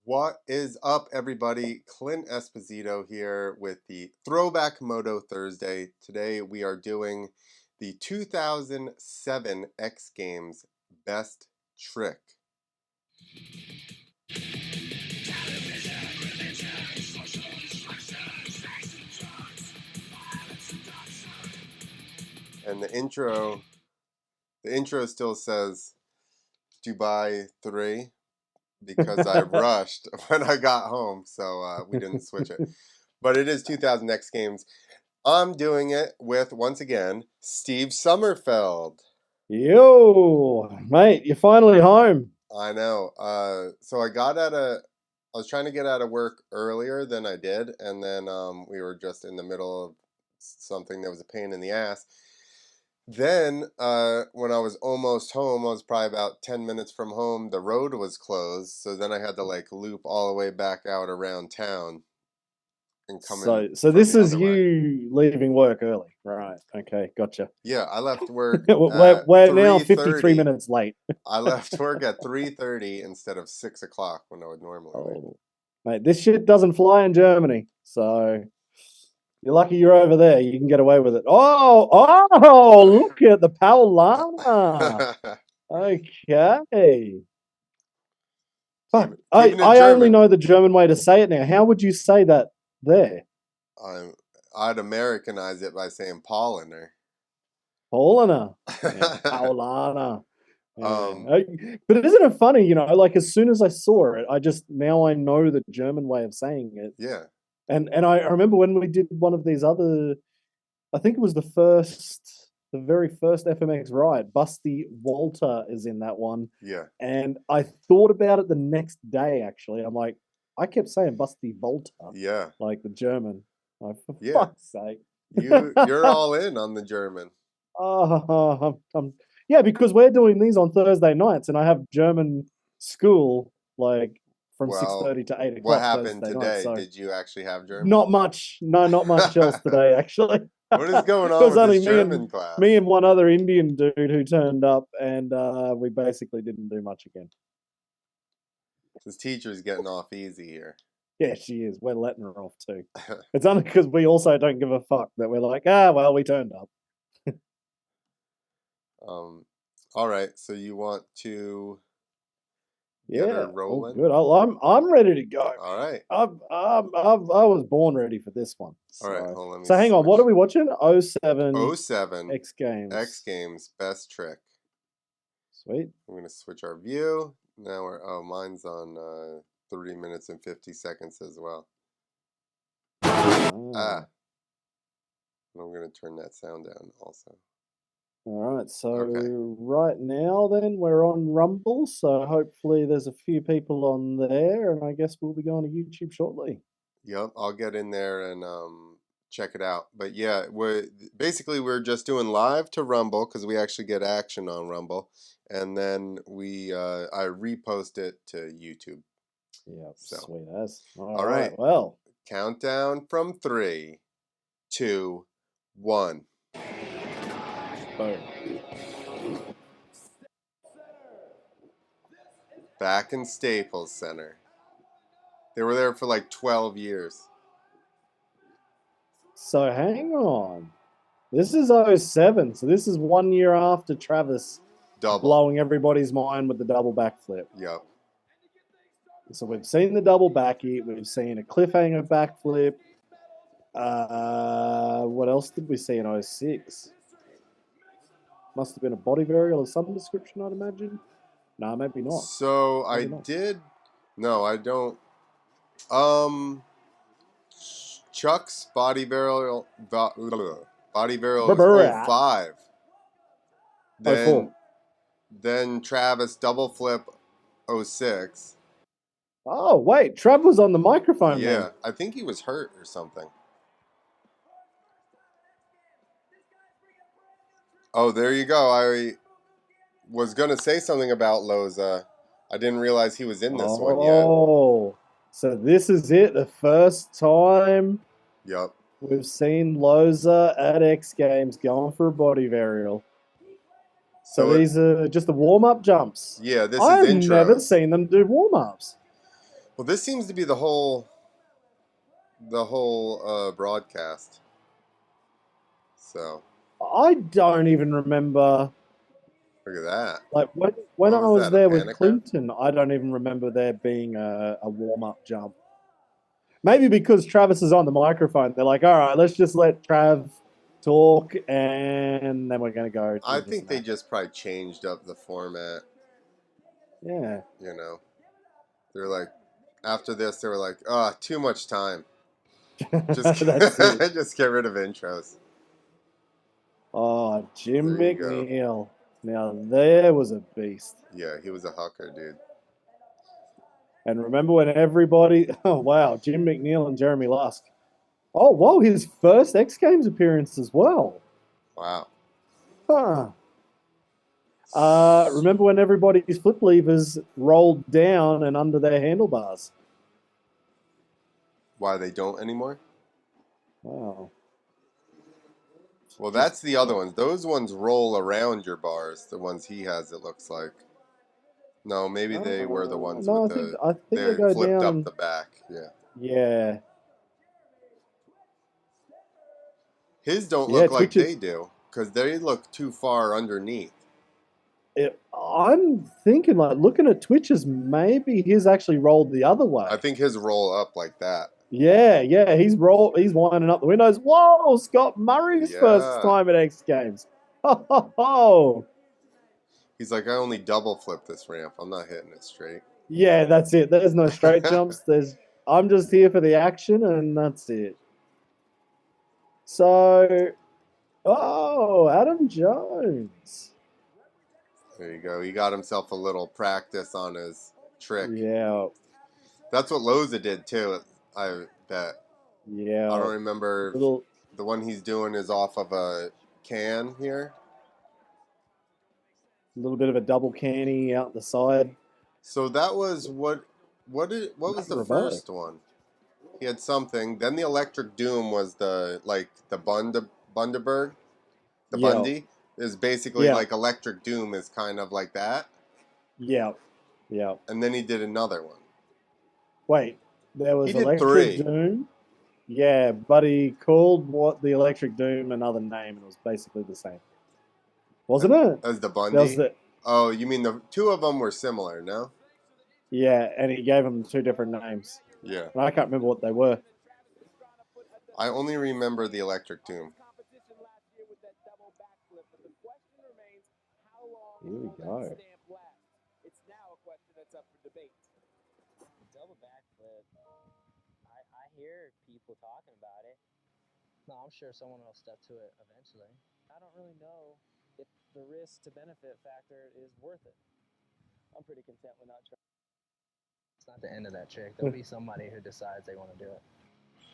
What is up, everybody? Clint Esposito here with the Throwback Moto Thursday. Today we are doing the 2007 X Games Best Trick. And the intro still says Dubai 3 because I rushed when I got home, so we didn't switch it. But it is 2000 X Games. I'm doing it with, once again, Steve Sommerfeld. Yo, mate, you're finally home. I know. So I was trying to get out of work earlier than I did, and then we were just in the middle of something that was a pain in the ass. Then when I was almost home, I was probably about 10 minutes from home, the road was closed, so then I had to like loop all the way back out around town and come in. So this is way. you leaving work early, right? Okay, gotcha. Yeah, I left work we're now 53 3:30. minutes late. I left work at 3:30 instead of 6 o'clock when I would normally leave. Mate, this shit doesn't fly in Germany, so you're lucky you're over there. You can get away with it. Oh, look at the Paulana. Okay. Fuck, I only know the German way to say it now. How would you say that there? I'd Americanize it by saying Paulaner. Paulana. Yeah, Paulana. But isn't it funny, you know, like as soon as I saw it, now I know the German way of saying it. Yeah. And I remember when we did one of these other, I think it was the very first FMX ride, Busty Walter is in that one. Yeah. And I thought about it the next day, actually. I'm like, I kept saying Busty Walter. Yeah. Like the German. Like, for yeah. fuck's sake. You're all in on the German. Yeah, because we're doing these on Thursday nights, and I have German school like from 6:30 to 8 o'clock. What happened Thursday today? Night, so did you actually have German? Not much. No, not much else today, actually. What is going on with this German class? Me and one other Indian dude who turned up, and we basically didn't do much again. This teacher's getting off easy here. Yeah, she is. We're letting her off too. It's only because we also don't give a fuck that we're like, well, we turned up. All right, so you want to get her rolling? Good. I'm ready to go. All right. I was born ready for this one. All right. Hold on, so hang on. What are we watching? 07 X Games Best Trick. Sweet. I'm gonna switch our view. Now mine's on 3 minutes and 50 seconds as well. I'm gonna turn that sound down also. All right, so right now then we're on Rumble, so hopefully there's a few people on there, and I guess we'll be going to YouTube shortly. Yep, I'll get in there and check it out. But yeah, we're just doing live to Rumble because we actually get action on Rumble, and then I repost it to YouTube. Yeah, sweet as. All right, well, countdown from 3, 2, 1. Boom. Back in Staples Center. They were there for like 12 years. So hang on. This is 07, so this is 1 year after Travis blowing everybody's mind with the double backflip. Yep. So we've seen the double backy, we've seen a cliffhanger backflip. What else did we see in 06? Must have been a body varial of some description, I'd imagine. No, maybe not. So No, I don't. Chuck's body varial 05. Then Travis double flip 06. Oh wait, Trav was on the microphone. Yeah, man. I think he was hurt or something. Oh, there you go. I was going to say something about Loza. I didn't realize he was in this one yet. Oh, so this is it. The first time we've seen Loza at X Games going for a body varial. So these are just the warm-up jumps. Yeah, this is I've intros. never seen them do warm-ups. Well, this seems to be the whole broadcast. So I don't even remember. look at that. Like when What I was was that? A there with panic round? Clinton, I don't even remember there being a warm up jump. Maybe because Travis is on the microphone, they're like, "All right, let's just let Trav talk, and then we're gonna go I do this think and they that." just probably changed up the format. Yeah. You know, they're like, after this, they were like, "Ah, oh, too much time. Just That's it. just get rid of intros." Oh, Jim There you go. McNeil. Now there was a beast. Yeah, he was a hucker, dude. And remember when everybody? Oh wow, Jim McNeil and Jeremy Lusk. Oh whoa, his first X Games appearance as well. Wow. Huh. Remember when everybody's flip levers rolled down and under their handlebars? Why they don't anymore? Wow. Well, that's the other ones. Those ones roll around your bars. The ones he has, it looks like. No, maybe they were the ones No, with I think they they go flipped down up and the back. Yeah. yeah. His don't Yeah, look like Twitches. they do because they look too far underneath. I'm thinking like looking at Twitches, maybe his actually rolled the other way. I think his roll up like that. Yeah, he's winding up the windows. Whoa, Scott Murray's first Yeah. time at X Games. Ho, ho, ho. He's like, I only double flip this ramp. I'm not hitting it straight. Yeah, that's it. There's no straight jumps. I'm just here for the action, and that's it. So, oh, Adam Jones. There you go. He got himself a little practice on his trick. Yeah. That's what Loza did too. I bet. Yeah. I don't remember. Little. The one he's doing is off of a can here. A little bit of a double canny out the side. So that was what was the Rebeaud. first one? He had something. Then the Electric Doom was the Bundaberg. The Yeah. Bundy is basically Yeah. like Electric Doom is kind of like that. Yeah. Yeah. And then he did another one. Wait, there was He did Electric 3. Doom. Yeah, but he called what the Electric Doom another name, and it was basically the same, wasn't it? As the There was Bundy? Oh, you mean the two of them were similar, no? yeah, and he gave them 2 different names. Yeah. And I can't remember what they were. I only remember the Electric Doom. Here we go. It's now a question that's up for debate. Double backflip. I hear people talking about it. No, I'm sure someone will step to it eventually. I don't really know if the risk to benefit factor is worth it. I'm pretty content with not trying. It's not the end of that trick. There'll be somebody who decides they want to do it.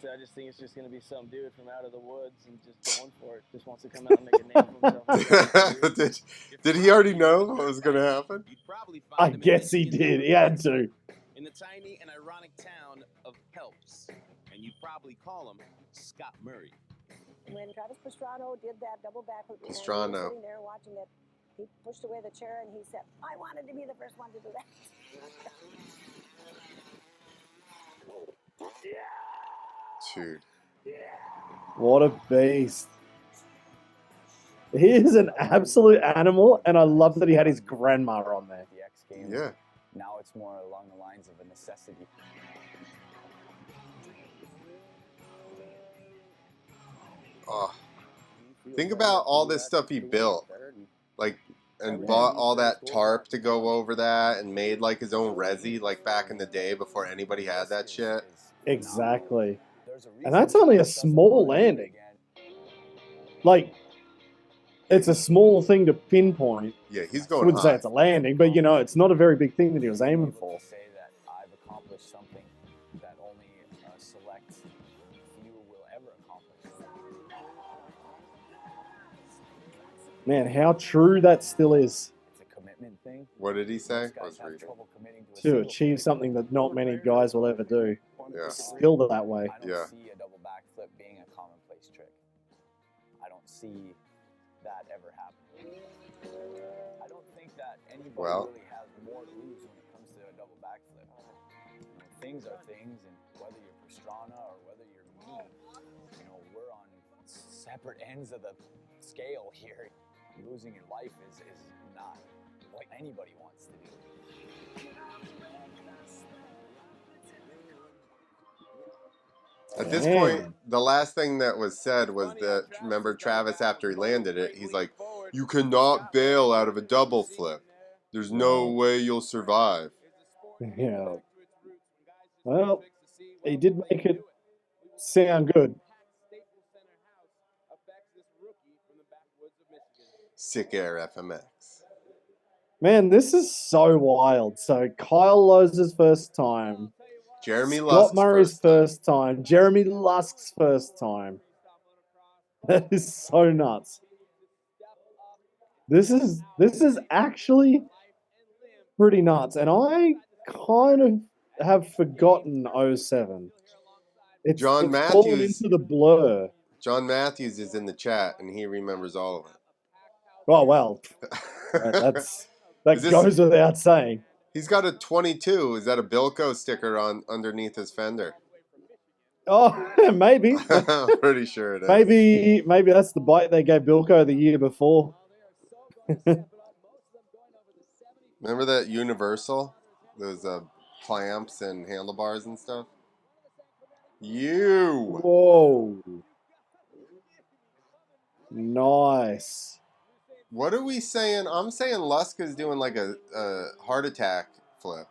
So I just think it's just going to be some dude from out of the woods and just going for it. Just wants to come out and make a name for himself. Did he already know what was going to happen? I guess he did. He had to. In the tiny and ironic town of Helps, and you'd probably call him Scott Murray. When Travis Pastrano did that double backflip, and he was Pastrano. sitting there watching it, he pushed away the chair and he said, "I wanted to be the first one to do that." Dude. What a beast. He is an absolute animal, and I love that he had his grandma on there. The X Games. Yeah. Now it's more along the lines of a necessity. Oh. Think about all this stuff he built. Like, and bought all that tarp to go over that and made like his own resi like back in the day before anybody had that shit. Exactly. And that's only a small landing. Like, it's a small thing to pinpoint. Yeah, he's I going wouldn't say high. it's a landing, but you know, it's not a very big thing that he was aiming for. Say that I've accomplished something that only a select few will ever accomplish. Man, how true that still is. It's a commitment thing. What did he say? Most I guys was have reading. trouble committing to a To single achieve trick. something that not many guys will ever do. Yeah. Still that way. I don't Yeah. see a double backflip being a commonplace trick. I don't see that ever happening. I don't think that anybody Well. really has more to lose when it comes to a double backflip. things are things, and whether you're Pastrana or whether you're me, you know, we're on separate ends of the scale here. Losing your life is not what anybody wants to do. At this point, the last thing that was said was that, remember Travis, after he landed it, he's like, you cannot bail out of a double flip. There's no way you'll survive. Yeah. Well, he did make it sound good. Sick Air FMX. Man, this is so wild. So Kyle Loza's first time. Jeremy Scott Lusk's Murray's first time. Jeremy Lusk's first time. That is so nuts. This is actually pretty nuts. And I kind of have forgotten 07. It's fallen into the blur. John Matthews is in the chat, and he remembers all of it. Oh, well. That goes without saying. He's got a 22. Is that a Bilko sticker on underneath his fender? Oh, maybe. I'm pretty sure it is. Maybe that's the bike they gave Bilko the year before. Remember that Universal? Those clamps and handlebars and stuff? Whoa. Nice. What are we saying? I'm saying Lusk is doing like a heart attack flip.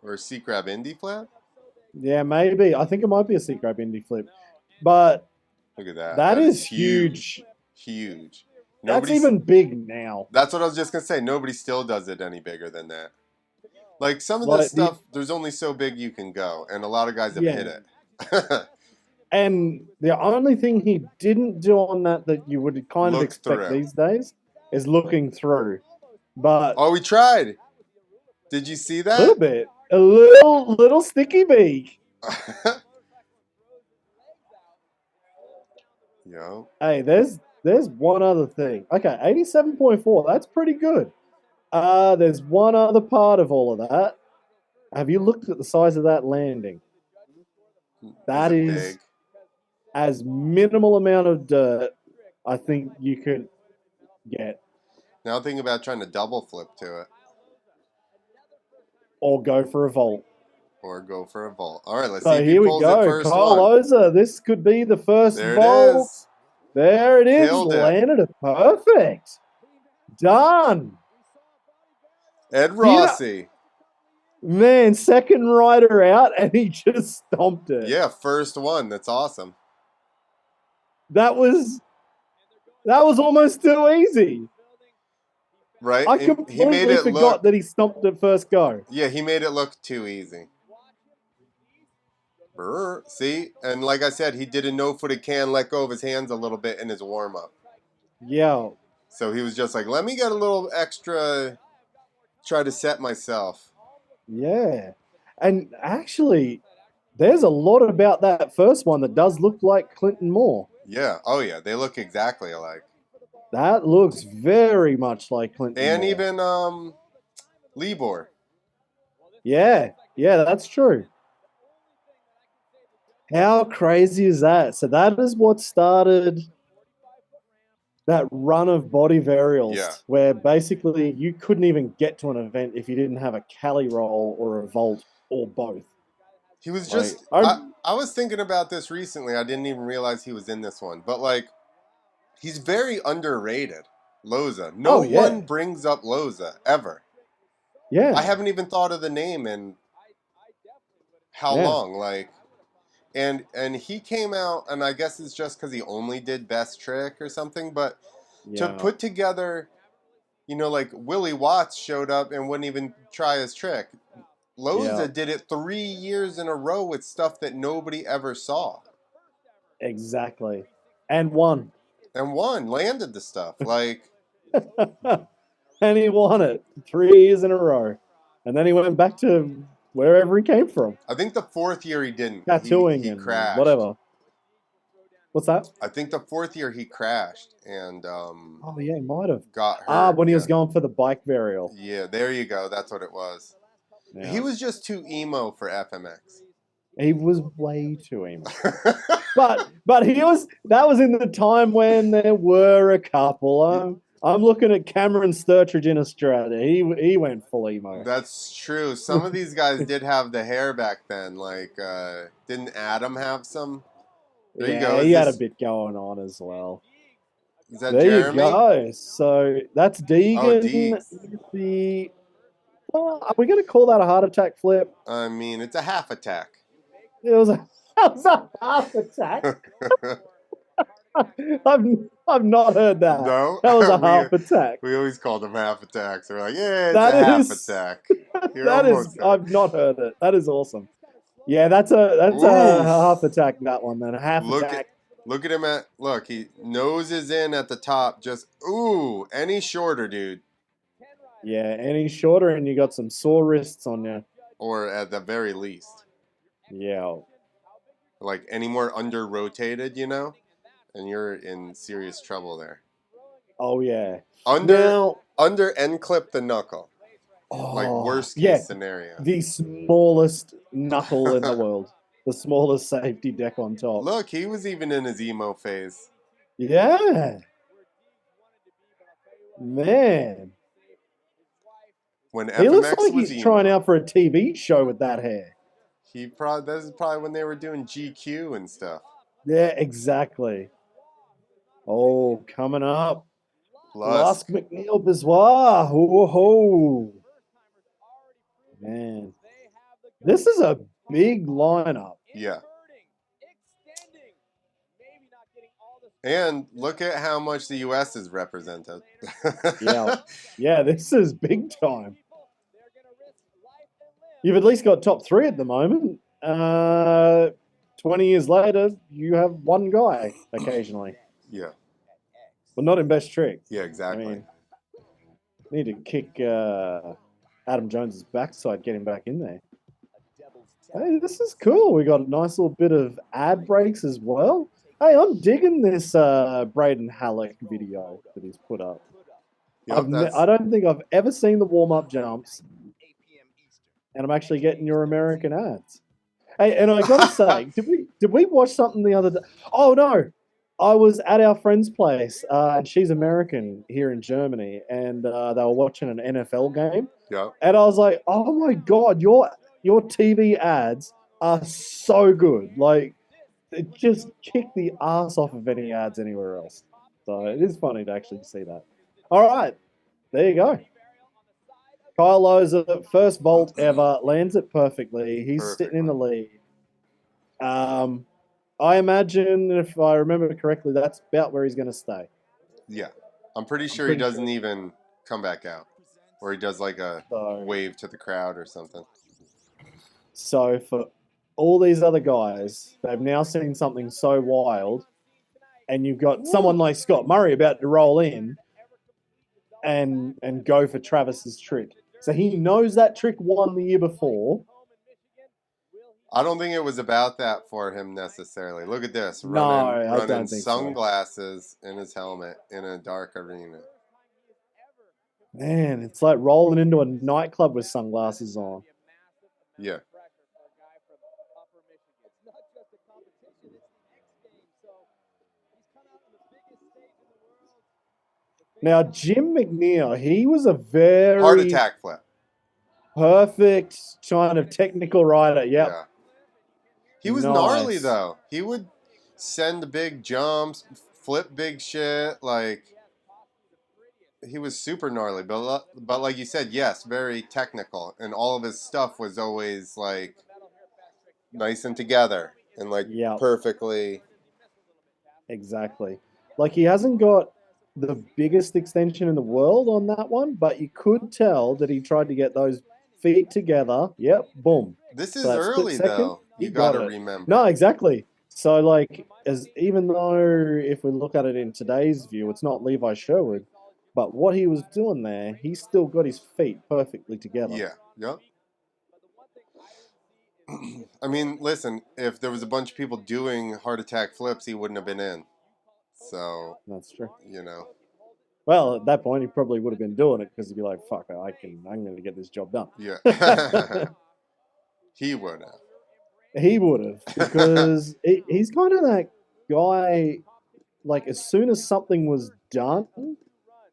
Or a seat grab Indy flip? Yeah, maybe. I think it might be a seat grab Indy flip. But look at that. That is huge. Huge. That's even big now. That's what I was just going to say. Nobody still does it any bigger than that. Like, some of this stuff, there's only so big you can go. And a lot of guys have hit it. And the only thing he didn't do on that you would kind of expect these days is looking through. But oh, we tried. Did you see that? A little bit. A little sticky beak. Yo. Hey, there's one other thing. Okay, 87.4. That's pretty good. There's one other part of all of that. Have you looked at the size of that landing? That is big? As minimal amount of dirt I think you could get. Now think about trying to double flip to it. Or go for a vault. Or go for a vault. All right, let's so see if here he pulls we go. it first Kyle Loza, this could be the first vault. There it is. Landed it perfect. Done. Ed Rossi. Man, second rider out, and he just stomped it. Yeah, first one. That's awesome. That was almost too easy. Right? I completely forgot that he stomped it first go. Yeah, he made it look too easy. See? And like I said, he did a no-footed can, let go of his hands a little bit in his warm-up. Yeah. So he was just like, let me get a little extra, try to set myself. Yeah. And actually, there's a lot about that first one that does look like Clinton Moore. Yeah. Oh, yeah. They look exactly alike. That looks very much like Clinton and Moore. even Libor. Yeah. Yeah, that's true. How crazy is that? So that is what started that run of body varials where basically you couldn't even get to an event if you didn't have a Cali roll or a vault or both. He was just, I was thinking about this recently. I didn't even realize he was in this one. But, like, he's very underrated, Loza. No one brings up Loza, ever. Yeah. I haven't even thought of the name in how long, like... And he came out, and I guess it's just because he only did Best Trick or something, but to put together, you know, like Willie Watts showed up and wouldn't even try his trick. Loza did it 3 years in a row with stuff that nobody ever saw. Exactly. And won. Landed the stuff. Like. And he won it 3 years in a row. And then he went back to wherever he came from. I think the fourth year he didn't. Tattooing he and crashed. Whatever. What's that? I think the fourth year he crashed and oh yeah, he might have got hurt. When he was going for the bike varial. Yeah, there you go. That's what it was. Yeah. He was just too emo for FMX. He was way too emo. But that was in the time when there were a couple. I'm looking at Cameron Sturridge in Australia. He went full emo. That's true. Some of these guys did have the hair back then. Like, didn't Adam have some? There you go. He had a bit going on as well. Is that There Jeremy? you go. So that's Deegan. Oh, Deegs. Are we going to call that a heart attack flip? I mean, it's a half attack. It was a half attack. I've not heard that. No, That was a half attack. We always called them half attacks. We're like, yeah, it's That a half is- attack. I've not heard it. That is awesome. Yeah, that's a half attack. That one then a half attack. Look at him he noses in at the top. Just any shorter, dude. Yeah, any shorter and you got some sore wrists on you. Or at the very least. Yeah. Like any more under rotated, and you're in serious trouble there. Oh yeah. Under end clip the knuckle. Like worst case scenario. The smallest knuckle in the world. The smallest safety deck on top. Look, he was even in his emo phase. Yeah. Man. When he looks like was he's emo. trying out for a TV show with that hair. This is probably when they were doing GQ and stuff. Yeah, exactly. Oh, coming up. Lusk McNeil Biswa. Whoa. Man. This is a big lineup. Yeah. And look at how much the U.S. is represented. Yeah, this is big time. You've at least got top 3 at the moment. 20 years later, you have one guy occasionally. Yeah. But not in Best Trick. Yeah, exactly. I mean, need to kick Adam Jones's backside, get him back in there. Hey, this is cool. We got a nice little bit of ad breaks as well. Hey, I'm digging this Braden Halleck video that he's put up. Yep, I don't think I've ever seen the warm-up jumps, and I'm actually getting your American ads. Hey, and I gotta say, did we watch something the other day? Oh no, I was at our friend's place, and she's American here in Germany, and they were watching an NFL game. Yeah. And I was like, oh my god, your TV ads are so good. Like, it just kicked the ass off of any ads anywhere else. So it is funny to actually see that. All right, there you go. Kyle Loza, first vault ever, lands it perfectly. He's sitting in the lead. I imagine, if I remember correctly, that's about where he's going to stay. Yeah. I'm pretty sure he doesn't even come back out. Or he does like a wave to the crowd or something. So for all these other guys, they've now seen something so wild, and you've got someone like Scott Murray about to roll in and go for Travis's trick. So he knows that trick won the year before. I don't think it was about that for him necessarily. Look at this. I don't think sunglasses in his helmet in a dark arena. Man, it's like rolling into a nightclub with sunglasses on. Yeah. Now, Jim McNeil, he was a very... heart attack flip. Perfect kind of technical rider. Yep. Yeah. He was gnarly, though. He would send big jumps, flip big shit. Like, he was super gnarly. But like you said, yes, very technical. And all of his stuff was always, like, nice and together. And, like, perfectly. Exactly. Like, he hasn't got the biggest extension in the world on that one, but you could tell that he tried to get those feet together. Yep, boom. This is early, though. You got to remember. No, exactly. So, like, even though if we look at it in today's view, it's not Levi Sherwood, but what he was doing there, he still got his feet perfectly together. Yeah, yep. I mean, listen, if there was a bunch of people doing heart attack flips, he wouldn't have been in. So that's true. You know. Well, at that point, he probably would have been doing it because he'd be like, "Fuck, I'm going to get this job done." Yeah. He would have. He would have, because he's kind of that guy. Like, as soon as something was done,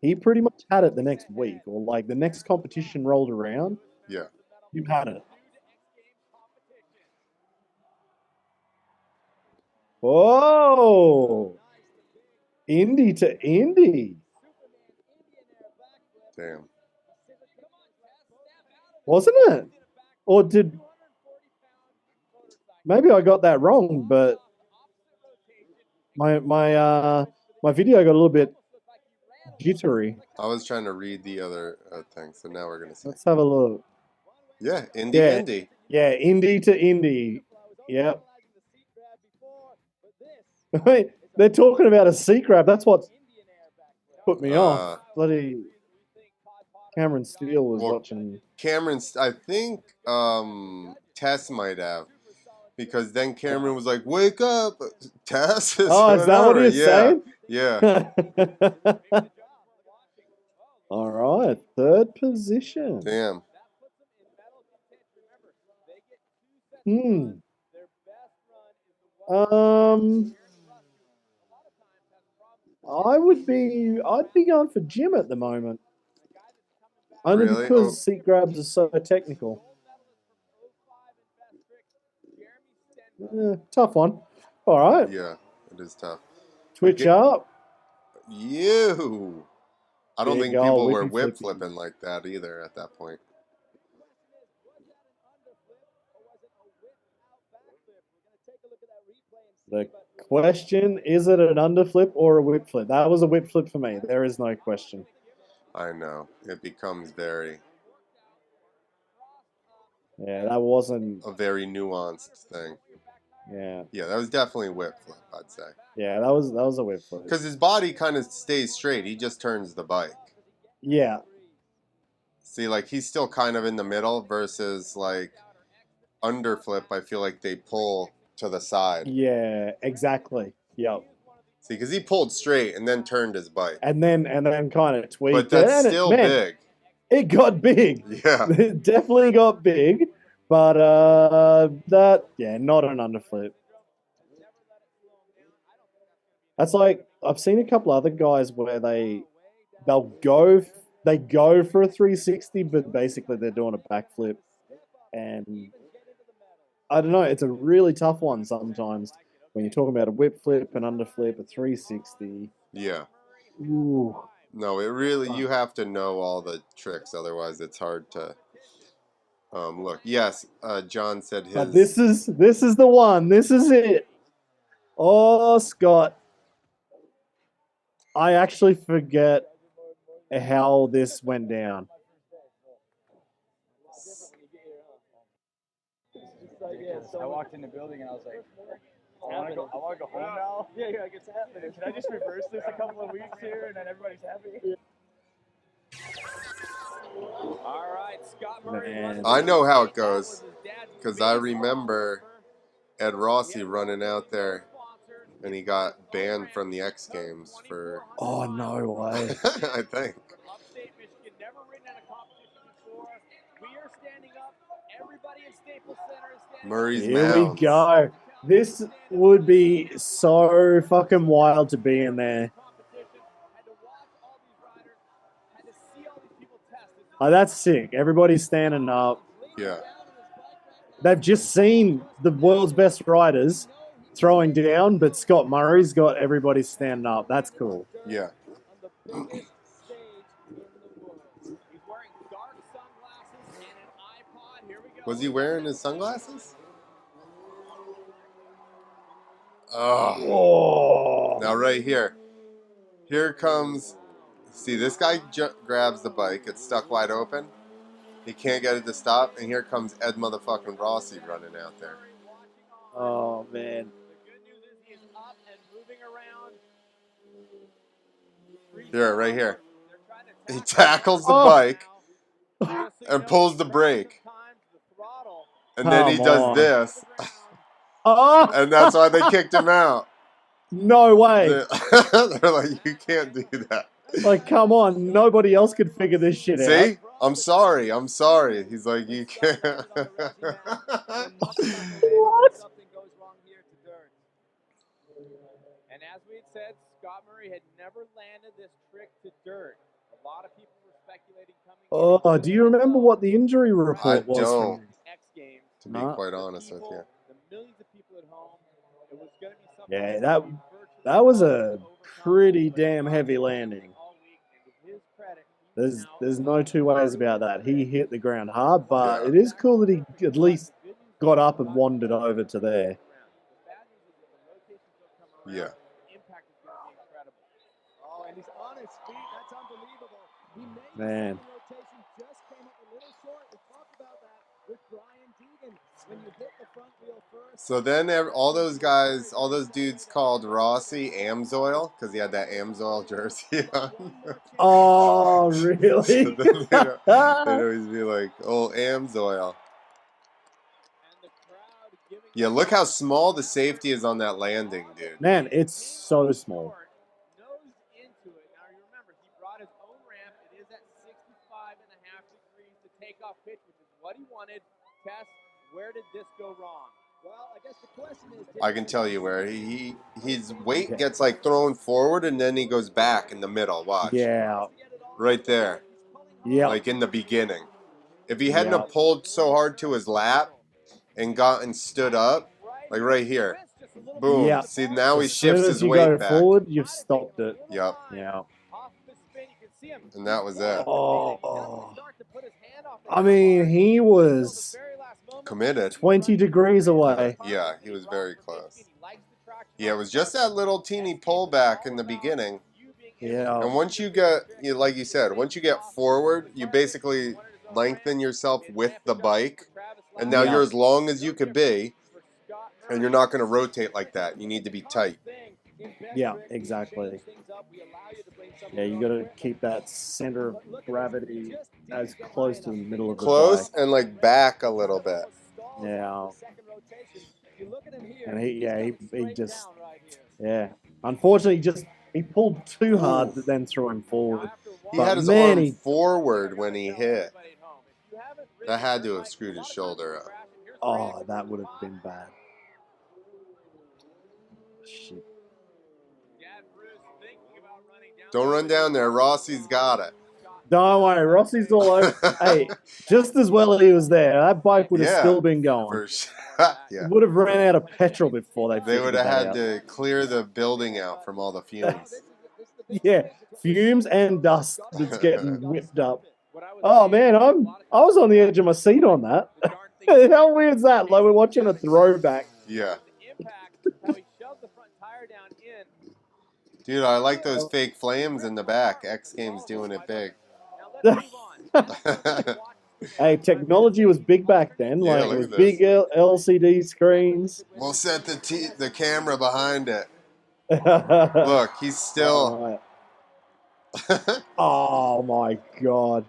he pretty much had it the next week, or like the next competition rolled around, Yeah. you had it. Whoa! Indy to Indy. Damn. Wasn't it? Or did... Maybe I got that wrong, but my video got a little bit jittery. I was trying to read the other thing, so now we're gonna see. Let's have a look. Yeah, Indy. Yeah, Indy to Indy. Yep. They're talking about a seat grab. That's what put me off. Bloody Cameron Steele was watching. Cameron, I think Tess might have. Because then Cameron was like, "Wake up, Tess." Oh, is that what he was saying? Yeah. All right, third position. Damn. I'd be going for Jim at the moment. Only Really? because seat grabs are so technical. Tough one. All right. Yeah, it is tough. Twitch up. You. I don't Big think people ol' were whippy whip flippy. flipping like that either at that point. The question, is it an underflip or a whip flip? That was a whip flip for me. There is no question. I know. It becomes very... Yeah, that wasn't... a very nuanced thing. Yeah. Yeah, that was definitely a whip flip, I'd say. Yeah, that was a whip flip. Because his body kind of stays straight. He just turns the bike. Yeah. See, like, he's still kind of in the middle versus, like, underflip, I feel like they pull to the side. Yeah, exactly. Yep. See, because he pulled straight and then turned his bike. And then kind of tweaked But that's it. still big. It got big. Yeah. It definitely got big. But not an underflip. That's like, I've seen a couple other guys where they'll go for a 360, but basically they're doing a backflip. And I don't know, it's a really tough one sometimes when you're talking about a whip flip, an underflip, a 360. Yeah. Ooh. No, it really, you have to know all the tricks, otherwise it's hard to look. Yes, John said his... But this is the one. This is it. Oh, Scott. I actually forget how this went down. I walked in the building and I was like, I want to go home now. Yeah, it's happening. Can I just reverse this a couple of weeks here and then everybody's happy? All right, Scott Murray. I know how it goes because I remember Ed Rossi running out there and he got banned from the X Games for... Oh, no way. I think. Upstate Michigan, never ridden in a competition before. We are standing up. Everybody in Staples Center is standing Murray's Here Mounds. we go. This would be so fucking wild to be in there. Oh, that's sick. Everybody's standing up. Yeah. They've just seen the world's best riders throwing down, but Scott Murray's got everybody standing up. That's cool. Yeah. Was he wearing his sunglasses? Oh. Whoa. Now right here. Here comes... See, this guy grabs the bike. It's stuck wide open. He can't get it to stop. And here comes Ed motherfucking Rossi running out there. Oh, man. Here, right here. He tackles the bike and pulls the brake. And then he does this. Oh. And that's why they kicked him out. No way. They're like, you can't do that. Like, come on, nobody else could figure this shit out. See? I'm sorry. He's like, you can't. What? Something goes wrong here to Dirt. And as we had said, Scott Murray had never landed this trick to Dirt. A lot of people were speculating coming Oh, do you remember what the injury report was don't. from X Games? To be quite honest with you. The millions of people at home, it was going to be something. Yeah, that was a pretty damn heavy landing. There's no two ways about that. He hit the ground hard, but it is cool that he at least got up and wandered over to there. Yeah. Impact is going to be incredible. Oh, and he's on his feet. That's unbelievable. He made Man. the rotation, just came up a little short. We talked about that with Brian Deegan. When you hit the front wheel first. So then all those guys, all those dudes called Rossi Amsoil because he had that Amsoil jersey on. Oh, really? So then they'd always be like, oh, Amsoil. Yeah, look how small the safety is on that landing, dude. Man, it's so small. Nosed into it. Now, you remember, he brought his own ramp. It is at 65.5 degrees to takeoff pitch, which is what he wanted. Tess, where did this go wrong? Well, I guess the question is... I can tell you where. His weight gets like thrown forward and then he goes back in the middle. Watch. Yeah. Right there. Yeah. Like in the beginning. If he hadn't have pulled so hard to his lap and gotten stood up, like right here. Boom. Yeah. See, now he As soon shifts as his you weight go back. forward, you've stopped it. Yep. Yeah. And that was it. Oh. I mean, he was Committed. 20 degrees away. Yeah, he was very close. Yeah, it was just that little teeny pullback in the beginning. Yeah. And once you get, like you said, once you get forward, you basically lengthen yourself with the bike. And now you're as long as you could be. And you're not going to rotate like that. You need to be tight. Yeah, exactly. Yeah, you got to keep that center of gravity as close to the middle of the Close bike. and like back a little bit. Yeah. And he just, yeah. Unfortunately, he pulled too hard that then threw him forward. He had his arm forward when he hit. That had to have screwed his shoulder up. Oh, that would have been bad. Shit. Don't run down there. Rossi's got it. Don't worry, Rossi's all over. Hey, just as well he was there. That bike would have still been going. For sure. Yeah. Would have ran out of petrol before they would have had to clear the building out from all the fumes. Yeah, fumes and dust that's getting whipped up. Oh man, I was on the edge of my seat on that. How weird is that? Like we're watching a throwback. Yeah. Dude, I like those fake flames in the back. X Games doing it big. Hey, technology was big back then. Yeah, like it was big LCD screens. We'll set the camera behind it. Look, he's still. Oh my god.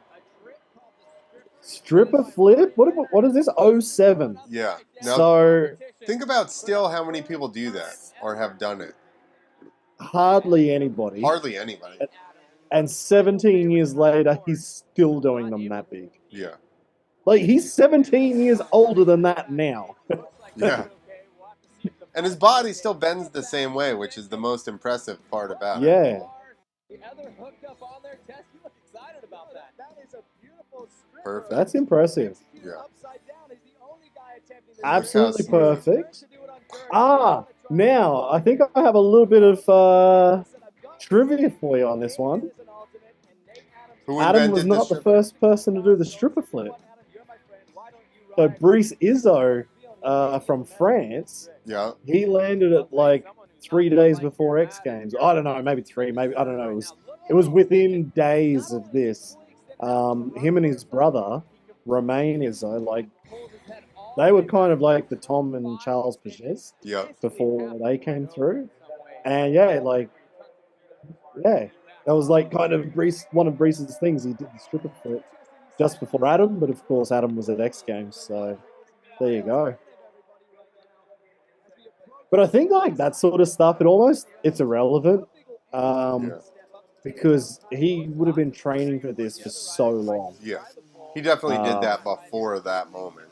Stripper flip? What is this? 07. Yeah. Now, so think about still how many people do that or have done it. Hardly anybody. Hardly anybody. And 17 years later, he's still doing them that big. Yeah. Like, he's 17 years older than that now. Yeah. And his body still bends the same way, which is the most impressive part about it. Yeah. Perfect. That's impressive. Yeah. Absolutely perfect. Now, I think I have a little bit of trivia for you on this one. Adam was not the first person to do the stripper flip. So Brice Izzo from France, he landed it like 3 days before X Games. I don't know, maybe 3, maybe, I don't know. It was within days of this. Him and his brother, Romain Izzo, like, they were kind of like the Tom and Charles Pages before they came through. And that was like kind of one of Brice's things. He did the stripper flip just before Adam, but of course Adam was at X Games, so there you go. But I think like that sort of stuff, it's irrelevant. because he would have been training for this for so long. Yeah. He definitely did that before that moment.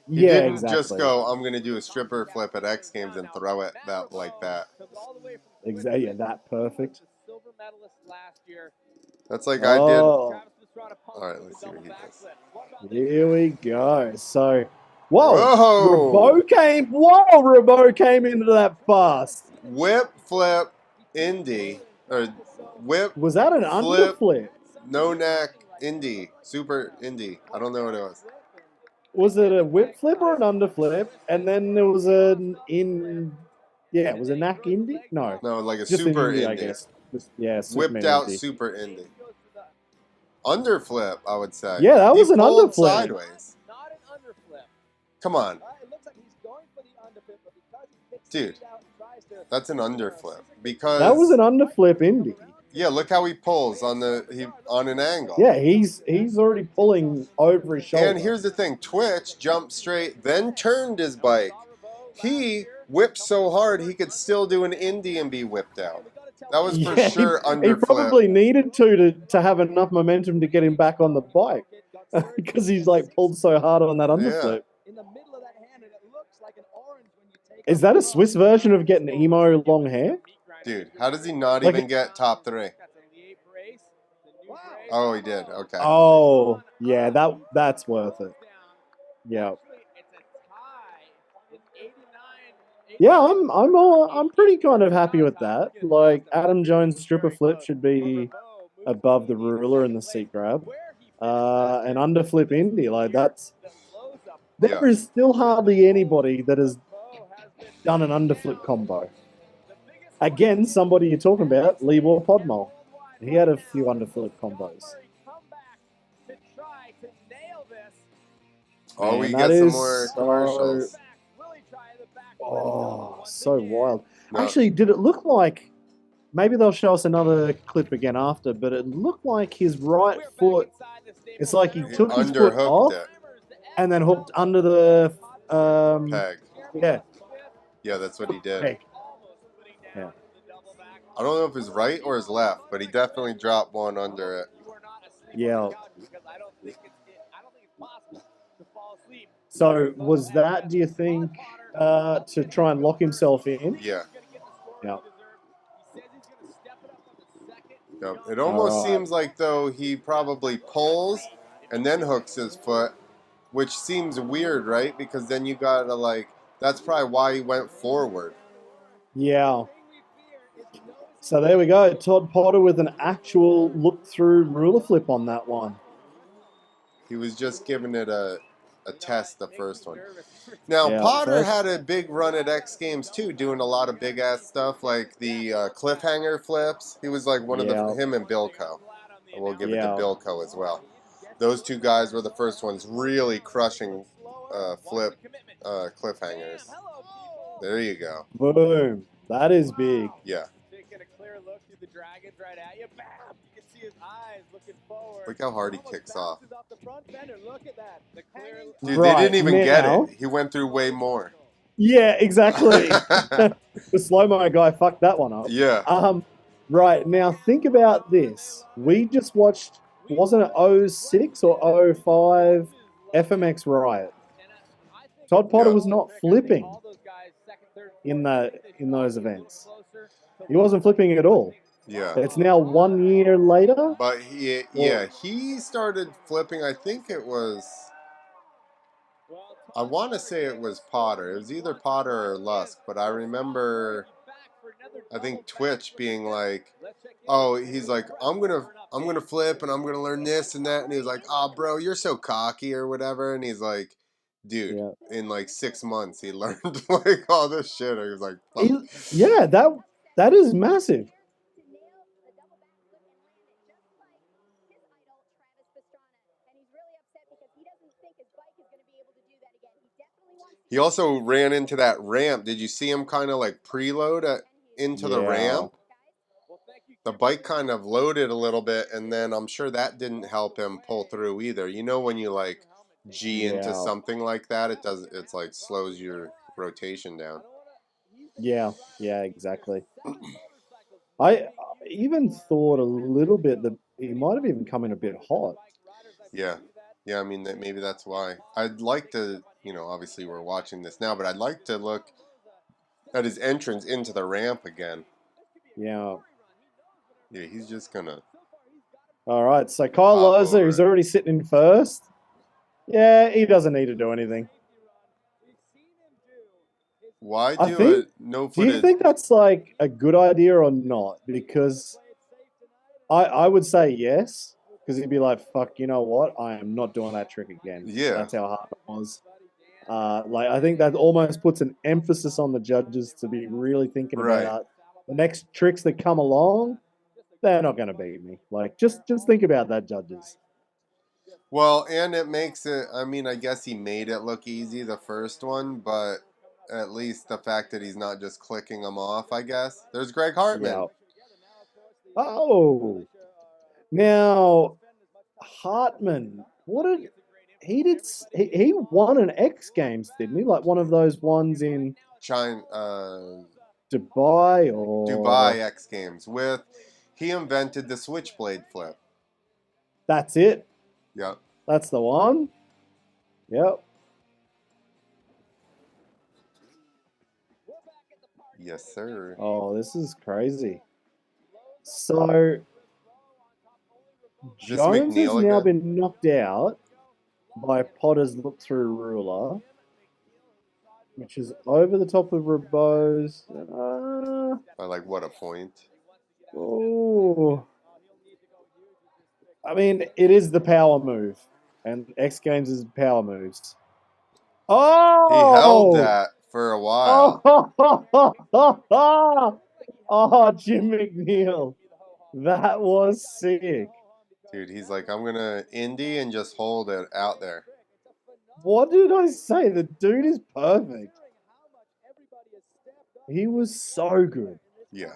He Yeah, didn't just exactly. go, I'm going to do a stripper flip at X Games and throw it like that. Exactly. Yeah, that perfect. That's like I did. Oh, All right, let's see what he does. here we go. So, whoa, Whoa! Rebeaud came into that fast. Whip flip Indy. Or whip Was that an flip underflip? no neck Indy. Super Indy. I don't know what it was. Was it a whip flip or an underflip? And then there was it was a knack Indy? No, No, like a just an super Indy, I Indy. guess. Just Whipped Superman out Indy. super Indy. Underflip, I would say. Yeah, that was an pulled underflip. Sideways. Come on. Dude, that's an underflip. Because that was an underflip Indy. Yeah, look how he pulls on an angle. Yeah, he's already pulling over his shoulder. And here's the thing, Twitch jumped straight, then turned his bike. He whipped so hard he could still do an Indy and be whipped out. That was for sure underflip. He probably needed to have enough momentum to get him back on the bike because he's like pulled so hard on that underflip. Yeah. Is that a Swiss version of getting emo long hair? Dude, how does he not even get top 3? Oh, he did. Okay. Oh, yeah, that's worth it. Yeah. Yeah, I'm pretty kind of happy with that. Like Adam Jones' stripper flip should be above the ruler and the seat grab. An underflip Indy, like there is still hardly anybody that has done an underflip combo. Again, somebody you're talking about, Libor Podmol. He had a few underflip combos. Oh, we get some more commercials. Oh, so wild. No. Actually, did it look like, maybe they'll show us another clip again after, but it looked like his right foot, it's like he took his foot off and then hooked under the peg. Yeah. Yeah, that's what he did. Peg. Yeah. I don't know if it's right or his left, but he definitely dropped one under it. Yeah. So was that, do you think, to try and lock himself in? Yeah. Yeah. Yep. It almost seems like, though, he probably pulls and then hooks his foot, which seems weird, right? Because then you gotta, like, that's probably why he went forward. Yeah. So there we go. Todd Potter with an actual look-through ruler flip on that one. He was just giving it a test, the first one. Now, Potter had a big run at X Games, too, doing a lot of big-ass stuff, like the cliffhanger flips. He was like one of him and Bilko. We'll give it to Bilko as well. Those two guys were the first ones really crushing flip cliffhangers. There you go. Boom. That is big. Yeah. Look how hard he kicks off. Dude, they didn't even get it. He went through way more. Yeah, exactly. The slow-mo guy fucked that one up. Yeah. Right, now think about this. We just watched, wasn't it 06 or 05 FMX Riot? Todd Potter was not flipping in those events. He wasn't flipping at all. Yeah. It's now 1 year later. But he started flipping, I think it was, I want to say it was Potter. It was either Potter or Lusk, but I remember, I think Twitch being like, oh, he's like, I'm gonna flip and I'm gonna learn this and that, and he was like, oh, bro, you're so cocky or whatever, and he's like, dude, in like 6 months he learned like all this shit. He was like, fuck. Yeah, that is massive. He also ran into that ramp. Did you see him kind of like preload into the ramp? The bike kind of loaded a little bit, and then I'm sure that didn't help him pull through either. You know, when you like G into something like that, it's like slows your rotation down. Yeah, exactly. even thought a little bit that he might have even come in a bit hot. Yeah. Yeah, I mean, maybe that's why. I'd like to, obviously we're watching this now, but I'd like to look at his entrance into the ramp again. Yeah. Yeah, he's just going to. All right, so Kyle Hop Loza, over who's it. already sitting in first. Yeah, he doesn't need to do anything. Why I do think. a no Do you footed? think that's like a good idea or not? Because I would say yes, because he'd be like, "Fuck, you know what? I am not doing that trick again." Yeah. That's how hard it was. Like I think that almost puts an emphasis on the judges to be really thinking Right. about the next tricks that come along. They're not going to beat me. Like just think about that, judges. Well, and it makes it, I mean, I guess he made it look easy, the first one, but at least the fact that he's not just clicking them off, I guess. There's Greg Hartman. Yeah. Oh, now Hartman. What did he did? He won an X Games, didn't he? Like one of those ones in China, Dubai or Dubai X Games he invented the switchblade flip. that's it. Yep. That's the one. Yep. Yes, sir. Oh, this is crazy. So This Jones has McNeil now again? been knocked out by Potter's look-through ruler, which is over the top of Rebeaud's. By like what a point. Oh, I mean, it is the power move, and X Games is power moves. He held Oh, that for a while. oh, Jim McNeil, that was sick. Dude, he's like, I'm going to indie and just hold it out there. What did I say? The dude is perfect. He was so good. Yeah.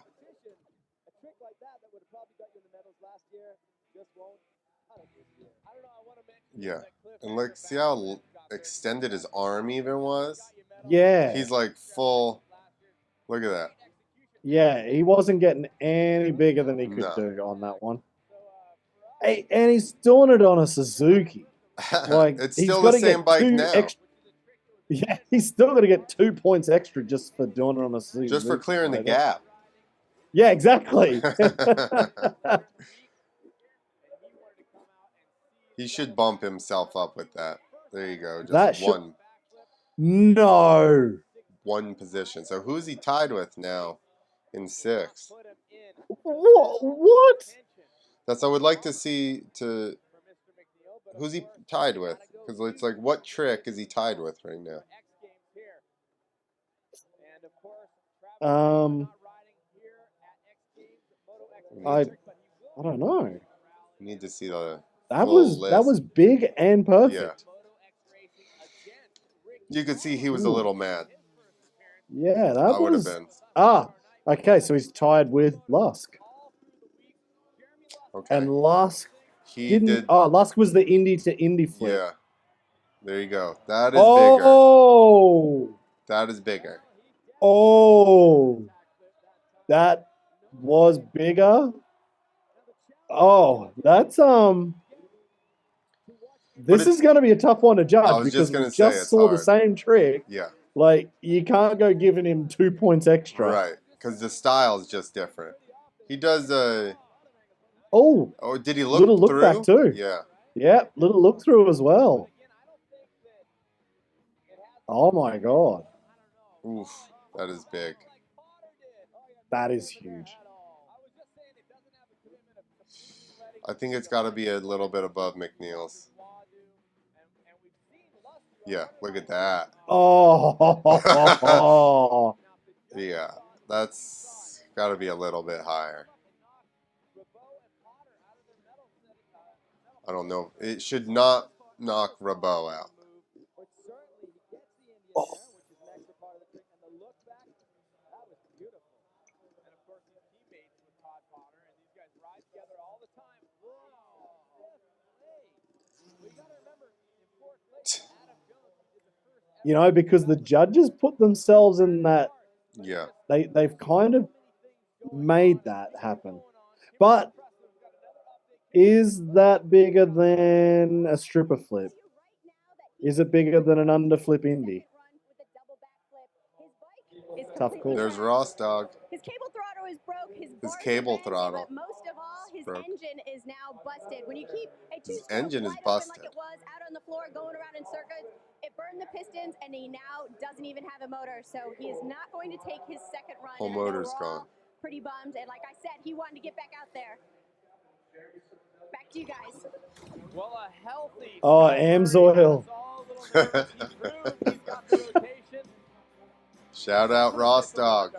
Yeah. And look, see how extended his arm even was? Yeah. He's like full. Look at that. Yeah, he wasn't getting any bigger than he could No. do on that one. Hey, and he's doing it on a Suzuki. Like It's he's still got the to same get bike two now. extra. Yeah, he's still got to get 2 points extra just for doing it on a Suzuki. Just for clearing the gap. Yeah, exactly. He should bump himself up with that. There you go. Just that should... No. One position. So who's he tied with now in sixth? What? That's I would like to see who's he tied with? Because it's like, what trick is he tied with right now? I don't know. You need to see the that full was list. big and perfect. Yeah. You could see he was a little mad. Yeah, that would have was... been. Okay, so he's tied with Lusk. Okay. And Lusk He did. Oh, Lusk was the Indy to Indy flip. Yeah. There you go. That is bigger. That is bigger. Oh. That was bigger. Oh, that's this is going to be a tough one to judge because we just saw the same trick. Yeah. Like you can't go giving him 2 points extra. Right, because the style is just different. He does Oh, did he look little look through? Back too. Yeah. Yeah, little look through as well. Oh my god. Oof, that is big. That is huge. I think it's got to be a little bit above McNeil's. Yeah, look at that. Oh. Yeah, that's got to be a little bit higher. I don't know. It should not knock Rebeaud out. Oh. You know, because the judges put themselves in that. Yeah. They've kind of made that happen. But is that bigger than a stripper flip? Is it bigger than an underflip indie? Tough call. There's Ross Dog. His cable throttle is broke. His cable throttle. But most of all, his broke. engine is now busted. When you keep a His two-stroke engine is wide open busted. like it was out on the floor going around in circuits, it burned the pistons, and he now doesn't even have a motor. So he is not going to take his second run. Whole and I know motor's we're all gone. pretty bummed. And like I said, he wanted to get back out there. Back to you guys. Well, a healthy. Oh, Amsoil. Shout out Ross Dog.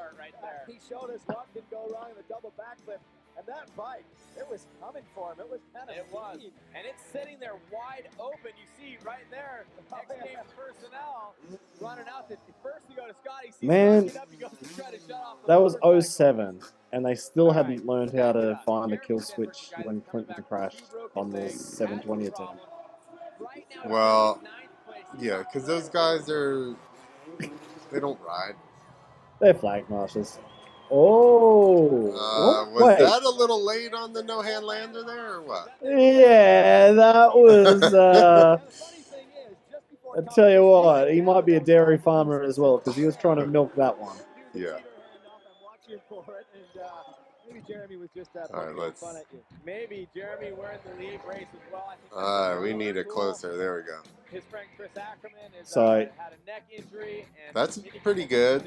He showed us what can go wrong in the double backflip, and that bike, it was coming for him. It was kind of mean, and it's sitting there wide open. You see right there, XGames personnel running out. First you go to Scotty. Man, up, he goes to try to shut off the that was motorcycle. 07, and they still hadn't learned how to find the kill switch when Clinton crashed on the 720 attempt. Well, yeah, because those guys are, they don't ride. They're flag marshals. Oh, Was wait. that a little late on the no-hand lander there, or what? Yeah, that was. I tell you what, he might be a dairy farmer as well because he was trying to milk that one. Yeah. Maybe Jeremy was just All right, let's. fun at you. Maybe Jeremy wearing the lead race as well. We need it closer. There we go. His friend Chris Ackerman is, So, had a neck injury. And that's pretty good.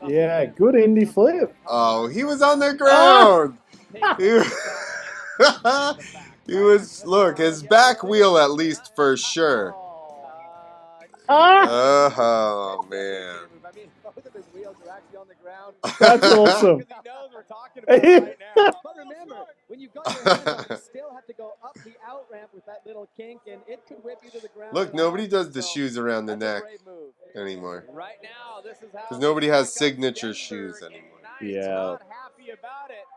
Yeah, good indie flip. Oh, he was on the ground. He was, look, his back wheel at least for sure. Oh, man. I mean, both of his wheels are actually on the ground. That's awesome. He knows we're talking about it right now. But remember, when you've got your hands on, you still have to go up the out ramp with that little kink, and it could whip you to the ground. Look, nobody does the shoes around the neck anymore. Right now, this is how Because nobody has signature shoes anymore. Yeah. Not happy about it.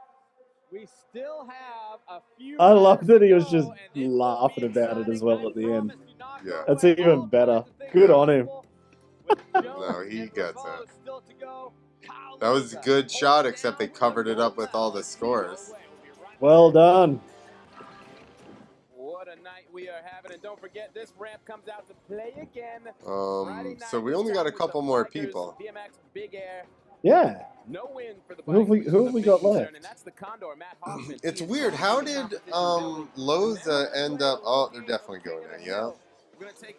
We still have a few. I love that he was just laughing about it as well at the end. Yeah. That's even better. Good on him. No, he gets it. That was a good shot, except they covered it up with all the scores. Well done. What a night we are having, and don't forget this ramp comes out to play again. So we only got a couple more people. BMX Big Air. Yeah. No win for the Who have we got left? and that's the Condor, Matt Hoffman. It's weird. How did Loza end up? Oh, they're definitely going there. Yeah.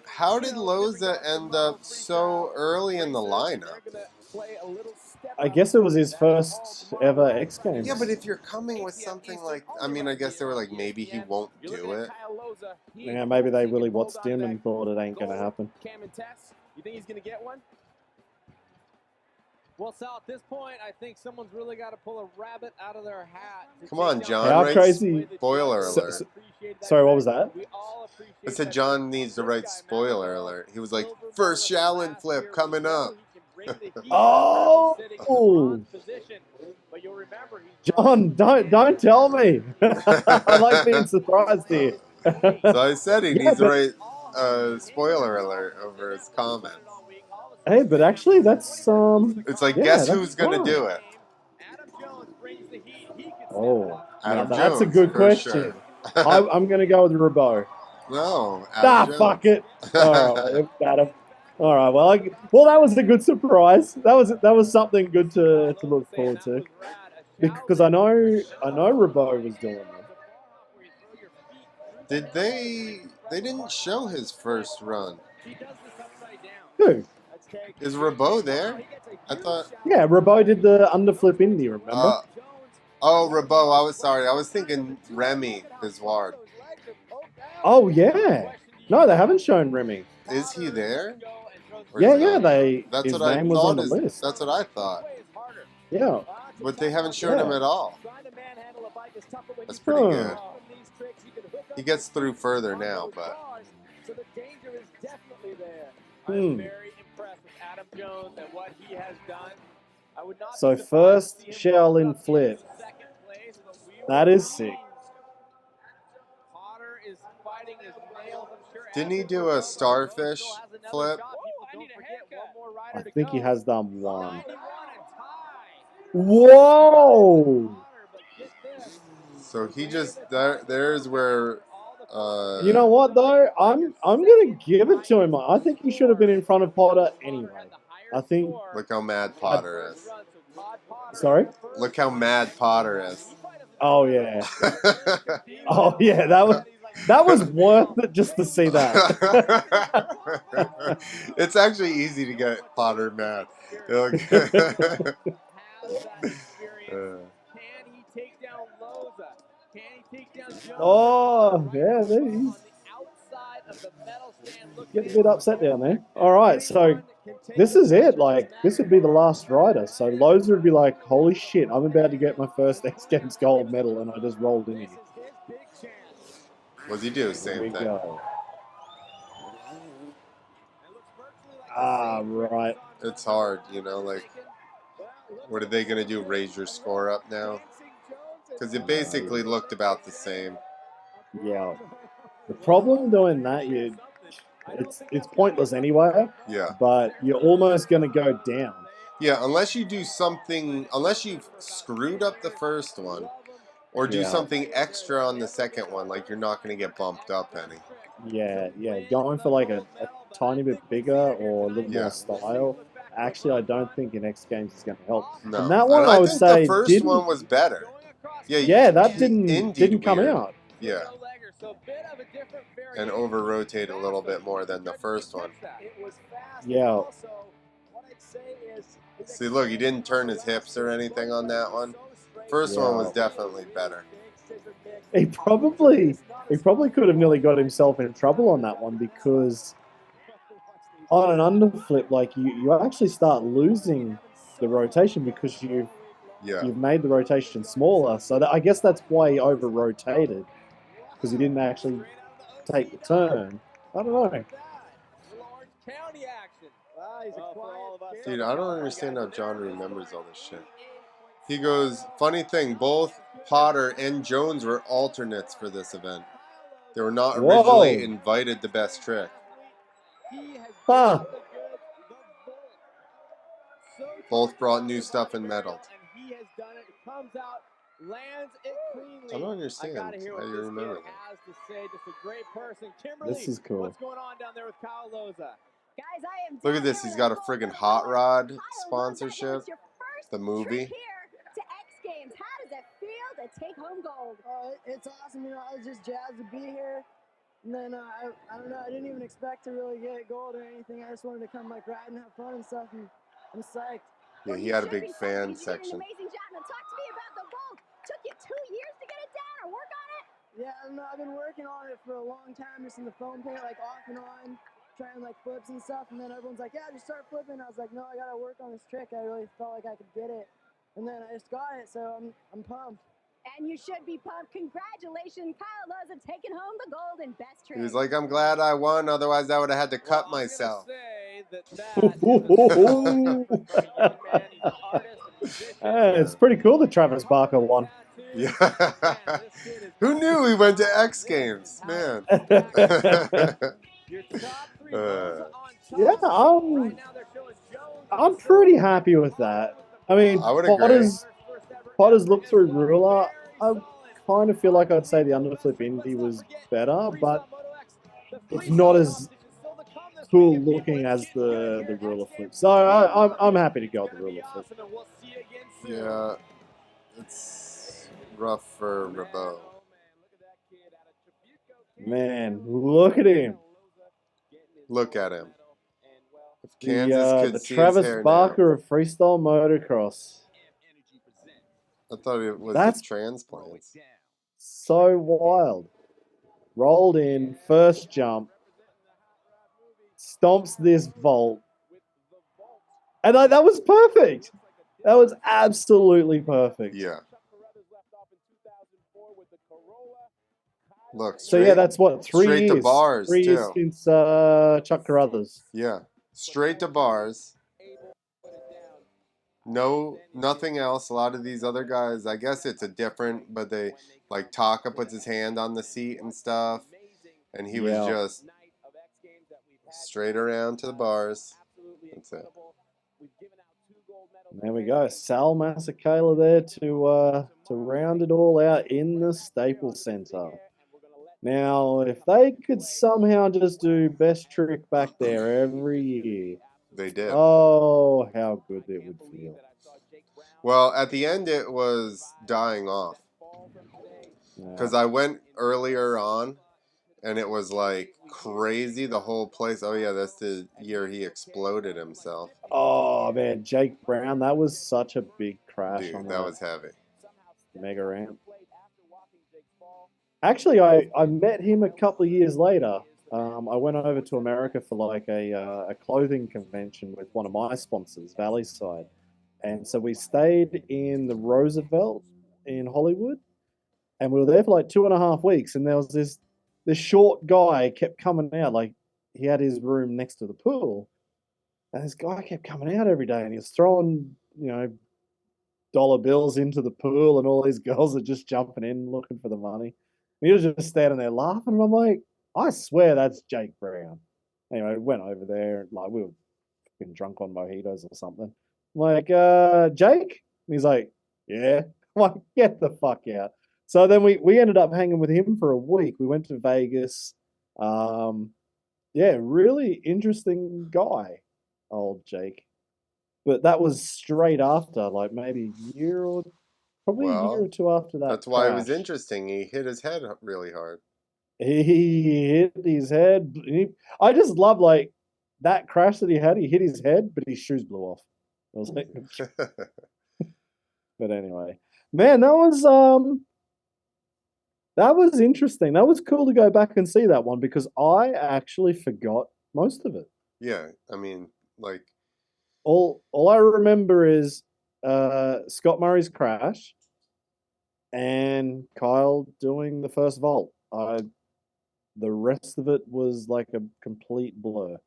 How did Loza end up so early in the lineup? I guess it was his first ever X Games. Yeah, but if you're coming with something like, I mean, I guess they were like, maybe he won't do it. Yeah, maybe they really watched him and thought it ain't going to happen. Cam and Tess, you think he's going to get one? Well, Sal, at this point, I think someone's really got to pull a rabbit out of their hat. Come on, John. How Write crazy. Spoiler alert. Sorry, what was that? I said John needs to write spoiler alert. He was like, first Shaolin flip coming up. Oh! John, don't tell me. I like being surprised here. So I said he needs to write spoiler alert over his comments. Hey, but actually, that's It's like, yeah, guess who's gonna fine. do it? Oh, Adam now that's Jones, a good for question. sure. I'm gonna go with Rebeaud. No, Adam Ah, Jones. fuck it. All right, Adam. All right, well, that was a good surprise. That was something good to look forward to, because I know Rebeaud was doing them. Did they didn't show his first run. Who? Is Rebeaud there? I thought. Yeah, Rebeaud did the underflip indie. Remember? Rebeaud. I was sorry. I was thinking Remy Bisward. Oh yeah. No, they haven't shown Remy. Is he there? Or Yeah, is yeah. That's his what I name was thought. on the list. That's what I thought. Yeah. But they haven't shown him at all. That's pretty good. He gets through further now, but. So the danger is definitely there. I'm very impressed with Adam Jones and what he has done. I would not So first Shaolin flip. That is sick. Potter is fighting his nails, I'm sure. Didn't he do a starfish flip? I think he has done one. Whoa! So he just there's where. You know what though? I'm gonna give it to him. I think he should have been in front of Potter anyway. I think. Look how mad Potter is. Sorry. Look how mad Potter is. Oh yeah. Oh yeah. That was worth it just to see that. It's actually easy to get Potter mad. Has that experience. Can he take down Loza? Can he take down Jones? Oh yeah, he's On the outside of the medal stand, getting a bit upset down there. All right, so this is it. Like this would be the last rider. So Loza would be like, "Holy shit, I'm about to get my first X Games gold medal, and I just rolled in here." What's he do? Here Same we thing. go. Ah, right. It's hard, you know, like, what are they going to do? Raise your score up now? Because it basically looked about the same. Yeah. The problem doing that, it's pointless anyway. Yeah. But you're almost going to go down. Yeah, unless you do something, unless you've screwed up the first one, or do something extra on the second one, like you're not going to get bumped up any. Yeah, going for like a tiny bit bigger or a little more style. Actually, I don't think in X Games is going to help. No. And that one, I would think say, the first one was better. Yeah, that didn't come out. Yeah. And over-rotate a little bit more than the first one. Yeah. See, look, he didn't turn his hips or anything on that one. First one was definitely better. He probably could have nearly got himself in trouble on that one because on an underflip, like you actually start losing the rotation because you've made the rotation smaller. So I guess that's why he over-rotated because he didn't actually take the turn. I don't know. Dude, I don't understand how John remembers all this shit. He goes, funny thing, both Potter and Jones were alternates for this event. They were not originally invited to Best Trick. Huh. Both brought new stuff and medaled. I don't understand how you remember that. This is cool. What's going on down there with Kyle Loza? Guys, I am Look at this. He's got a friggin' Hot Rod sponsorship. The movie. To X Games. How does it feel to take home gold? It's awesome. You know, I was just jazzed to be here. And then, I don't know, I didn't even expect to really get gold or anything. I just wanted to come, like, ride and have fun and stuff. And I'm psyched. Yeah, he had a big fan section. Amazing job. Now talk to me about the gold. Took you 2 years to get it down or work on it? Yeah, I don't know. I've been working on it for a long time, just in the foam paint, like, off and on, trying, like, flips and stuff. And then everyone's like, yeah, just start flipping. I was like, no, I got to work on this trick. I really felt like I could get it. And then I just got it, so I'm pumped. And you should be pumped. Congratulations, Kyle Loza, taking home the gold in Best Trick. He was like, I'm glad I won, otherwise I would have had to cut myself. It's pretty cool that Travis Barker won. Yeah. Who knew he went to X Games? Man. Yeah, I'm pretty happy with that. I mean, Potter's look through ruler, I kind of feel like I'd say the underflip Indy was better, but it's not as cool looking as the ruler flip. So I'm happy to go with the ruler flip. Yeah, it's rough for Rebeaud. Man, look at him. Look at him. If Kansas could the see Travis his hair Barker now. of freestyle motocross. I thought it was the transplants. So wild. Rolled in, first jump. Stomps this vault. And that was perfect. That was absolutely perfect. Yeah. Look, so yeah, that's what, 3 straight years. To bars, 3 years too. since Chuck Carruthers. Yeah. Straight to bars. No, nothing else. A lot of these other guys, I guess it's a different, but they, like Taka puts his hand on the seat and stuff. And he was just straight around to the bars. That's it. There we go. Sal Masekela there to round it all out in the Staples Center. Now, if they could somehow just do Best Trick back there every year, They did. oh, how good it would feel. Well, at the end, it was dying off. Because I went earlier on, and it was like crazy, the whole place. Oh, yeah, that's the year he exploded himself. Oh, man, Jake Brown, that was such a big crash on Dude, that was heavy. mega ramp. Actually, I met him a couple of years later. I went over to America for like a clothing convention with one of my sponsors, Valley Side. And so we stayed in the Roosevelt in Hollywood. And we were there for like 2.5 weeks. And there was this short guy kept coming out. Like he had his room next to the pool. And this guy kept coming out every day. And he was throwing, dollar bills into the pool. And all these girls are just jumping in looking for the money. And he was just standing there laughing. And I'm like, I swear that's Jake Brown. Anyway, went over there. Like we were fucking drunk on mojitos or something. I'm like, Jake? And he's like, yeah. I'm like, get the fuck out. So then we ended up hanging with him for a week. We went to Vegas. Yeah, really interesting guy, old Jake. But that was straight after, like maybe probably a year or two after that. That's why it was interesting. He hit his head really hard. He hit his head. I just love like that crash that he had. He hit his head, but his shoes blew off. I was like, but anyway, man, that was interesting. That was cool to go back and see that one because I actually forgot most of it. Yeah, I mean, like all I remember is Scott Murray's crash and Kyle doing the first vault. The rest of it was like a complete blur.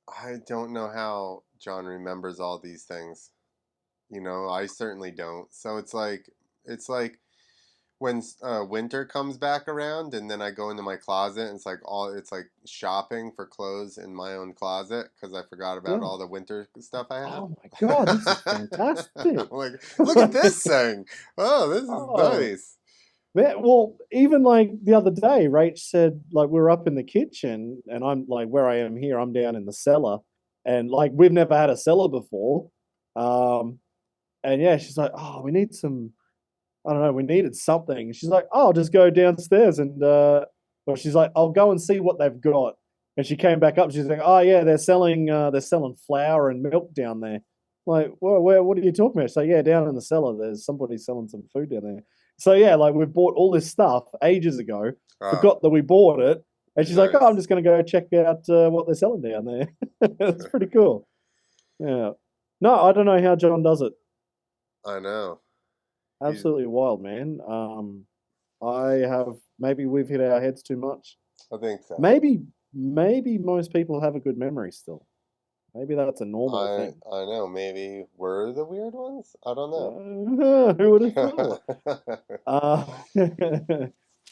I don't know how John remembers all these things. I certainly don't. So it's like when winter comes back around, and then I go into my closet, and it's like shopping for clothes in my own closet because I forgot about all the winter stuff I have. Oh my god, this is fantastic! I'm like, look at this thing. Oh, this is nice. Well, even like the other day, Rach said like we're up in the kitchen, and I'm like where I am here, I'm down in the cellar, and like we've never had a cellar before, and yeah, she's like, oh, we need some. I don't know, we needed something. She's like, oh, I'll just go downstairs and she's like, I'll go and see what they've got. And she came back up. She's like, oh yeah, they're selling flour and milk down there. I'm like, well, what are you talking about? So yeah, down in the cellar, there's somebody selling some food down there. So yeah, like we bought all this stuff ages ago. Forgot that we bought it, and she's like, oh, I'm just gonna go check out what they're selling down there. It's pretty cool. Yeah. No, I don't know how John does it. I know. Absolutely wild, man. Maybe we've hit our heads too much. I think so. Maybe most people have a good memory still. Maybe that's a normal thing. I know. Maybe we're the weird ones. I don't know. Who would have thought?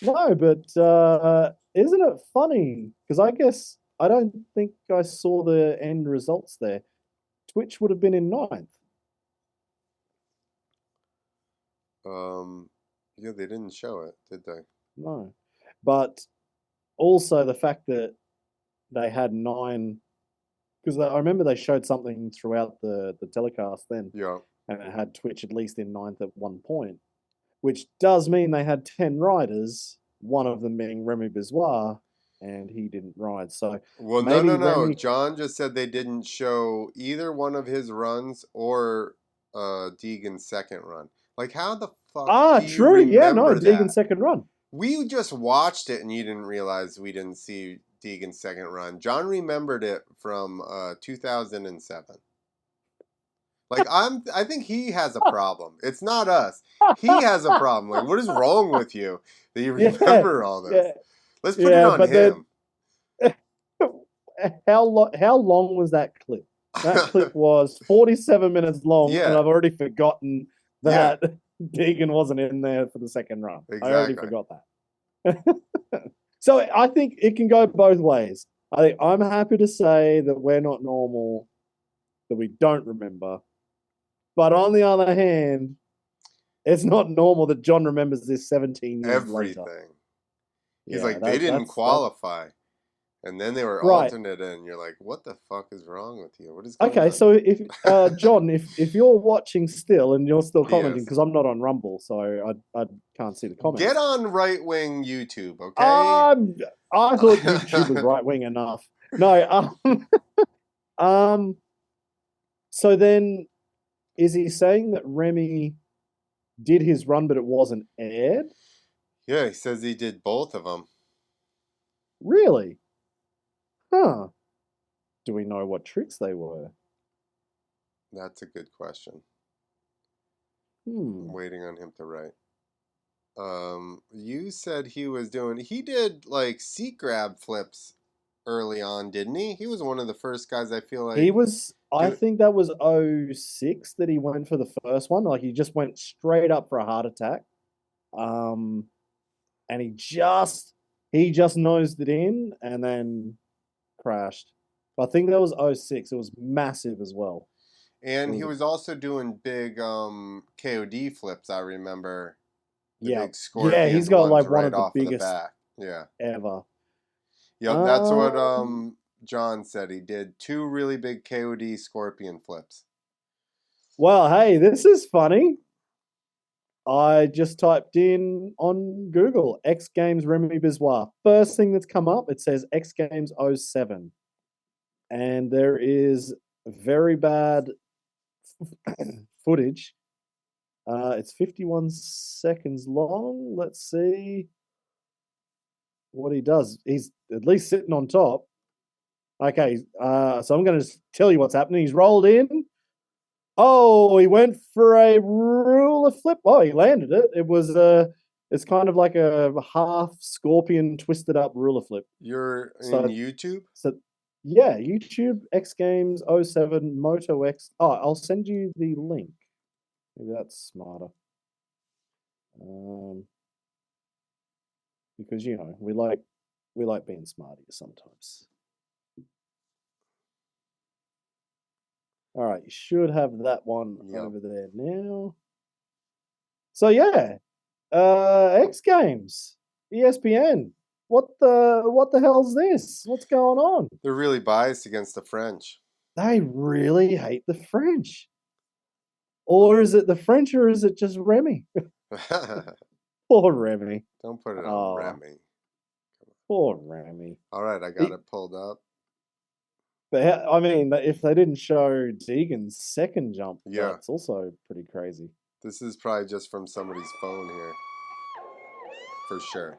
No, but isn't it funny? Because I guess I don't think I saw the end results there. Twitch would have been in 9th. Yeah, they didn't show it, did they? No, but also the fact that they had 9, because I remember they showed something throughout the telecast then. Yeah, and it had Twitch at least in 9th at one point, which does mean they had 10 riders. One of them being Remy Bizarre, and he didn't ride. So well, no. John just said they didn't show either one of his runs or Deegan's second run. Like, how the fuck? True. Yeah, no, Deegan's second run. We just watched it, and you didn't realize we didn't see Deegan's second run. John remembered it from 2007. Like, I think he has a problem. It's not us. He has a problem. Like, what is wrong with you that you remember all this? Yeah. Let's put it on him. How long was that clip? That clip was 47 minutes long, and I've already forgotten that Deegan wasn't in there for the second run. Exactly. I already forgot that. So I think it can go both ways. I'm happy to say that we're not normal, that we don't remember. But on the other hand, it's not normal that John remembers this 17 years later. Everything. Yeah, He's like, they didn't qualify. And then they were Right. alternate, and you're like, what the fuck is wrong with you? What is going on? Okay, so if John, if you're watching still and you're still commenting, Yes. because I'm not on Rumble, so I can't see the comments. Get on right wing YouTube, okay? I thought YouTube was right wing enough. No, so then is he saying that Remy did his run, but it wasn't aired? Yeah, he says he did both of them. Really? Huh. Do we know what tricks they were? That's a good question. Hmm. I'm waiting on him to write. You said he did like seat grab flips early on, didn't he? He was one of the first guys, I feel like. He was, I think that was 06 that he went for the first one. Like he just went straight up for a heart attack. And he just nosed it in and then crashed. But I think that was 06. It was massive as well. And he was also doing big KOD flips, I remember. The big scorpion. Yeah, he's got like right one of the off biggest the back. Yeah. ever. Yep, that's what John said. He did 2 really big KOD scorpion flips. Well, hey, this is funny. I just typed in on Google X Games Remy Biswa. First thing that's come up, it says X Games 07. And there is very bad footage. It's 51 seconds long. Let's see what he does. He's at least sitting on top. Okay, so I'm going to tell you what's happening. He's rolled in. Oh, he went for a ruler flip. Oh, he landed it. It was it's kind of like a half scorpion twisted up ruler flip. You're in YouTube? So yeah, YouTube X Games 07 Moto X. Oh, I'll send you the link. Maybe that's smarter. Because you know we like being smart here sometimes. All right, you should have that one over there now. So yeah, X Games, ESPN. What the hell's this? What's going on? They're really biased against the French. They really hate the French. Or is it the French, or is it just Remy? Poor Remy. Don't put it on Remy. Poor Remy. All right, I got it pulled up. But I mean, if they didn't show Deegan's second jump, that's also pretty crazy. This is probably just from somebody's phone here. For sure.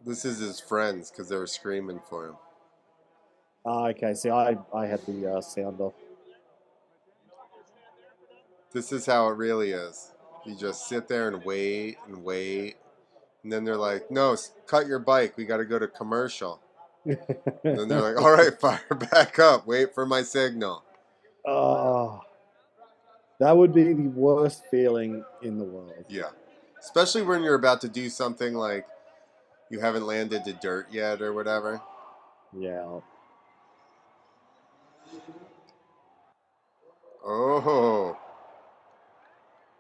This is his friends because they were screaming for him. Okay, see, I had the sound off. This is how it really is. You just sit there and wait. And then they're like, no, cut your bike. We got to go to commercial. And then they're like, all right, fire back up. Wait for my signal. Oh, that would be the worst feeling in the world. Yeah. Especially when you're about to do something like you haven't landed to dirt yet or whatever. Yeah. Oh.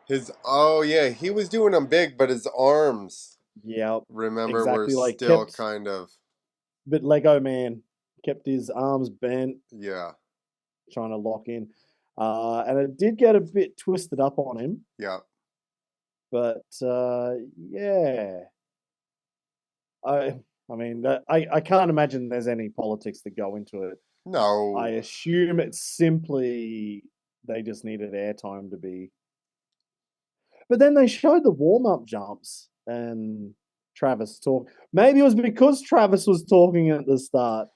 He was doing them big, but his arms. Yeah. Remember, exactly, we're still kind of. But Lego Man kept his arms bent. Yeah. Trying to lock in. And it did get a bit twisted up on him. Yeah. But, yeah. I mean, I can't imagine there's any politics that go into it. No. I assume it's simply they just needed airtime to be. But then they showed the warm-up jumps and Travis talk. Maybe it was because Travis was talking at the start.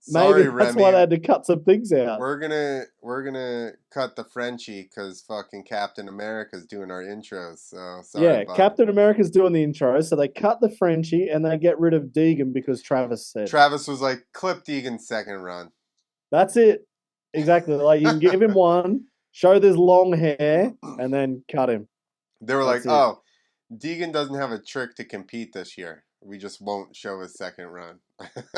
Sorry, maybe that's Remy. why they had to cut some things out. We're gonna cut the Frenchie because fucking Captain America's doing our intros. So sorry. Yeah, Captain America's doing the intro, so they cut the Frenchie and they get rid of Deegan because Travis said. Travis was like, clip Deegan's second run. That's it. Exactly. Like you can give him one, show this long hair, and then cut him. They were like, oh, Deegan doesn't have a trick to compete this year. We just won't show his second run.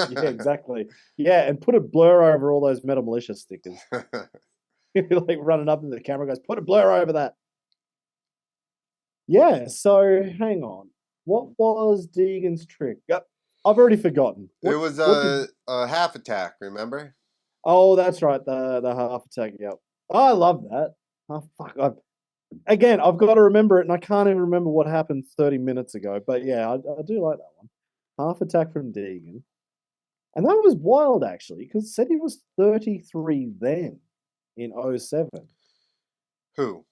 Yeah, exactly. Yeah, and put a blur over all those Metal Militia stickers. Like running up to the camera goes, put a blur over that. Yeah, so hang on. What was Deegan's trick? I've already forgotten. It was a half attack, remember? Oh, that's right, the half attack. Yep. Oh, I love that. Oh, fuck. Again, I've got to remember it, and I can't even remember what happened 30 minutes ago. But yeah, I do like that one. Half attack from Deegan. And that was wild, actually, because it said he was 33 then in 07. Who?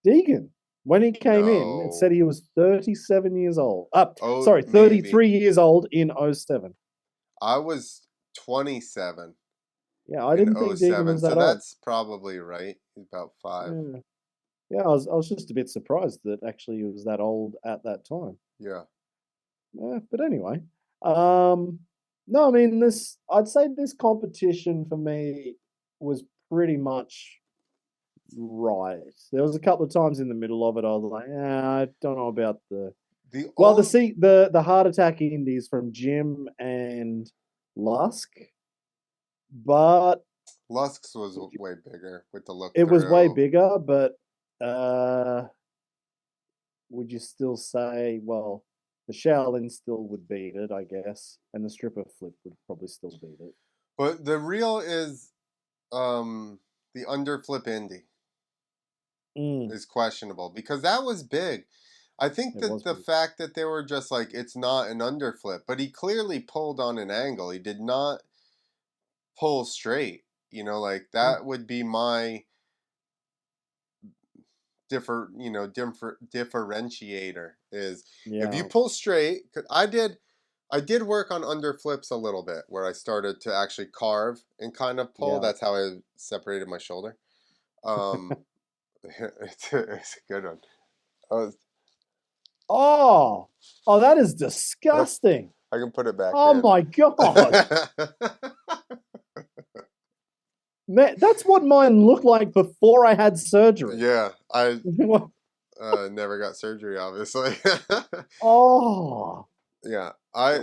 Deegan. When he came in, it No. said he was 37 years old. Oh, Sorry, 33 maybe. years old in 07. I was 27 Yeah, I in didn't think Deegan 07, was so that old. that's probably right. He's about 5. Yeah, I was just a bit surprised that actually he was that old at that time. Yeah. But anyway, no, I mean I'd say this competition for me was pretty much right. There was a couple of times in the middle of it I was like, I don't know about the heart attack indies from Jim and Lusk, but Lusk's was way bigger with the look. It was way bigger, but would you still say, well, the Shaolin still would beat it, I guess, and the stripper flip would probably still beat it. But the real is the underflip indie is questionable because that was big. I think that the fact that they were just like, it's not an underflip, but he clearly pulled on an angle. He did not pull straight. You know, like that would be my differentiator is if you pull straight. 'Cause I did work on underflips a little bit where I started to actually carve and kind of pull. That's how I separated my shoulder. It's a good one. Oh, that is disgusting. I can put it back. Oh my god. Man, that's what mine looked like before I had surgery. Yeah, I never got surgery, obviously. Oh. Yeah, I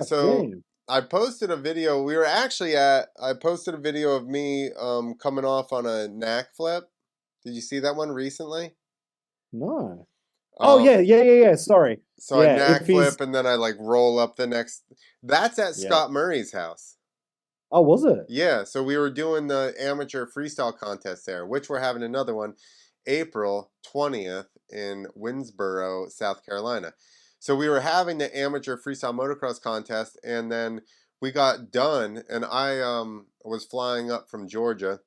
posted a video. I posted a video of me coming off on a knack flip. Did you see that one recently? No. Yeah. Sorry. So I knack flip and then I like roll up the next. That's at Scott Murray's house. Oh, was it? Yeah, so we were doing the amateur freestyle contest there, which we're having another one April 20th in Winsboro, South Carolina. So we were having the amateur freestyle motocross contest, and then we got done, and I was flying up from Georgia.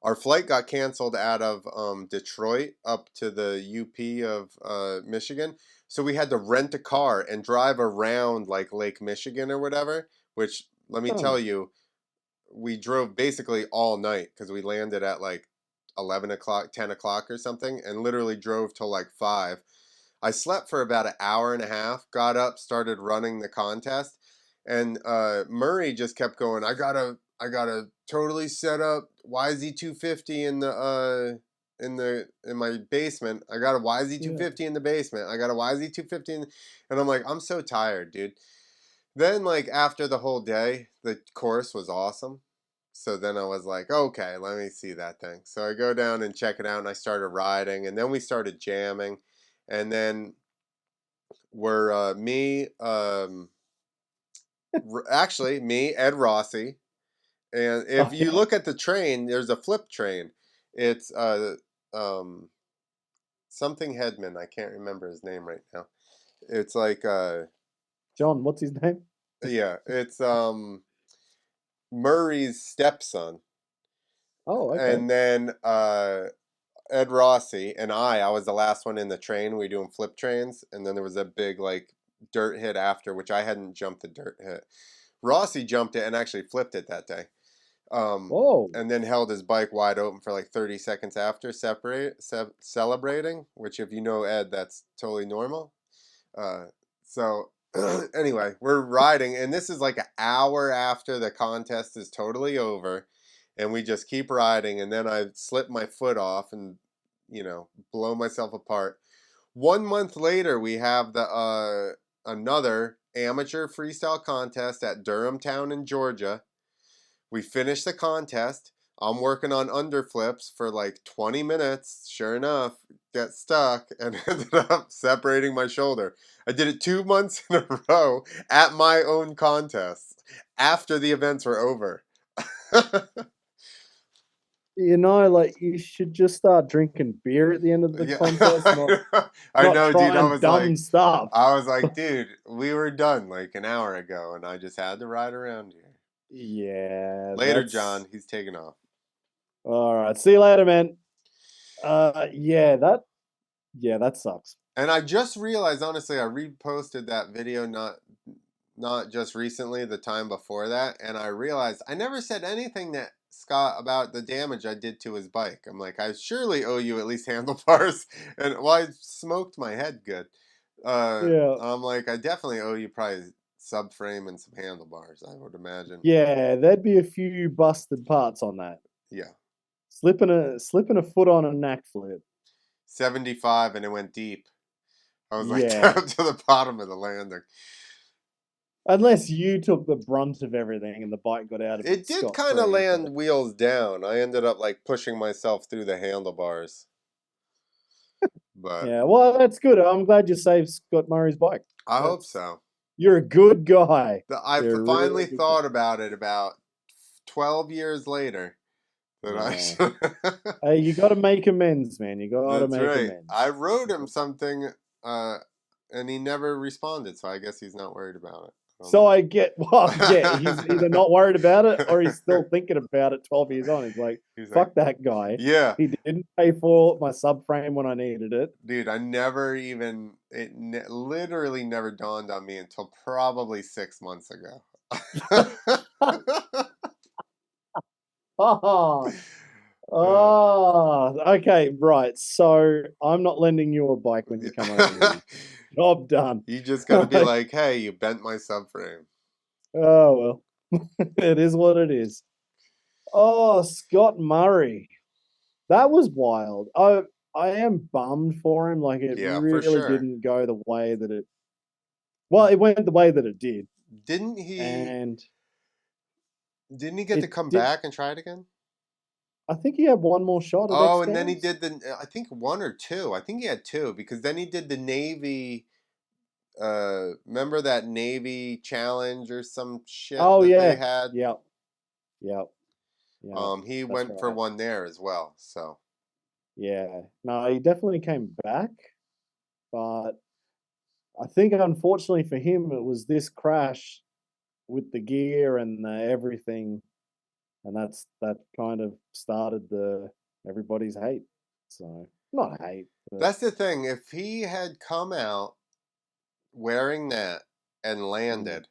Our flight got canceled out of Detroit up to the UP of Michigan. So we had to rent a car and drive around like Lake Michigan or whatever, which let me tell you, we drove basically all night because we landed at like 11 o'clock, 10 o'clock or something, and literally drove till like 5. I slept for about an hour and a half, got up, started running the contest, and Murray just kept going, I gotta totally set up YZ250 in my basement. I got a YZ250 in the basement. I got a YZ250 and I'm like, I'm so tired, dude. Then, like, after the whole day, the course was awesome. So then I was like, okay, let me see that thing. So I go down and check it out, and I started riding, and then we started jamming. And then actually, me, Ed Rossi. And if you look at the train, there's a flip train. It's something Hedman. I can't remember his name right now. It's like John, what's his name? Yeah, it's Murray's stepson. Oh, okay. And then Ed Rossi and I was the last one in the train. We were doing flip trains, and then there was a big like dirt hit after, which I hadn't jumped the dirt hit. Rossi jumped it and actually flipped it that day. And then held his bike wide open for like 30 seconds after celebrating, which if you know Ed, that's totally normal. So anyway, we're riding, and this is like an hour after the contest is totally over, and we just keep riding, and then I slip my foot off and, blow myself apart. 1 month later, we have the another amateur freestyle contest at Durham Town in Georgia. We finished the contest. I'm working on underflips for like 20 minutes. Sure enough, get stuck and ended up separating my shoulder. I did it 2 months in a row at my own contest after the events were over. You know, like you should just start drinking beer at the end of the contest, I not know, dude. trying dumb stuff. I was like, dude, we were done like an hour ago, and I just had to ride around here. Yeah. Later, John. He's taking off. All right. See you later, man. Yeah, that sucks. And I just realized, honestly, I reposted that video not just recently, the time before that, and I realized I never said anything to Scott about the damage I did to his bike. I'm like, I surely owe you at least handlebars, and well, I smoked my head good. Yeah. I'm like, I definitely owe you probably subframe and some handlebars, I would imagine. Yeah, there'd be a few busted parts on that. Yeah. Slipping a foot on a knack flip. 75 and it went deep. I was like Yeah. down to the bottom of the landing. Unless you took the brunt of everything and the bike got out of it. It did kind of land wheels down. I ended up like pushing myself through the handlebars. But yeah, well, that's good. I'm glad you saved Scott Murray's bike. I hope so. You're a good guy. I finally thought about it about 12 years later. Hey, you got to make amends, man. You got to make amends. I wrote him something, and he never responded, so I guess he's not worried about it. So I get, he's either not worried about it or he's still thinking about it 12 years on. He's like, fuck that guy. Yeah. He didn't pay for my subframe when I needed it. Dude, I never even, literally never dawned on me until probably 6 months ago. Okay, right. So I'm not lending you a bike when you come over here. Job done. You just got to be like, hey, you bent my subframe. Oh, well. It is what it is. Oh, Scott Murray. That was wild. I am bummed for him. Like, it really didn't go the way that it... Well, it went the way that it did. Didn't he get to come back and try it again? I think he had one more shot at XGames. And then he did I think 1 or 2. I think he had 2, because then he did the Navy... remember that Navy challenge or some shit they had? Yep. He went for one there as well, so. Yeah. No, he definitely came back, but I think unfortunately for him, it was this crash with the gear and everything, and that kind of started everybody's hate. So, not hate. But... That's the thing. If he had come out wearing that and landed,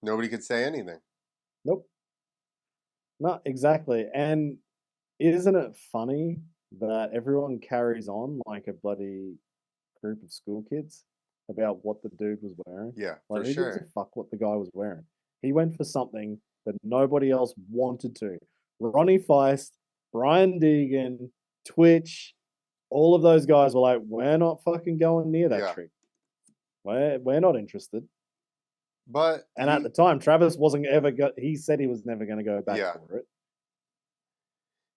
nobody could say anything. Nope. Not exactly. And isn't it funny that everyone carries on like a bloody group of school kids about what the dude was wearing? Yeah, like, for who sure. gives a fuck what the guy was wearing? He went for something that nobody else wanted to. Ronnie Feist, Brian Deegan, Twitch, all of those guys were like, we're not fucking going near that trick. We're not interested. But at the time, Travis wasn't ever he said he was never going to go back for it.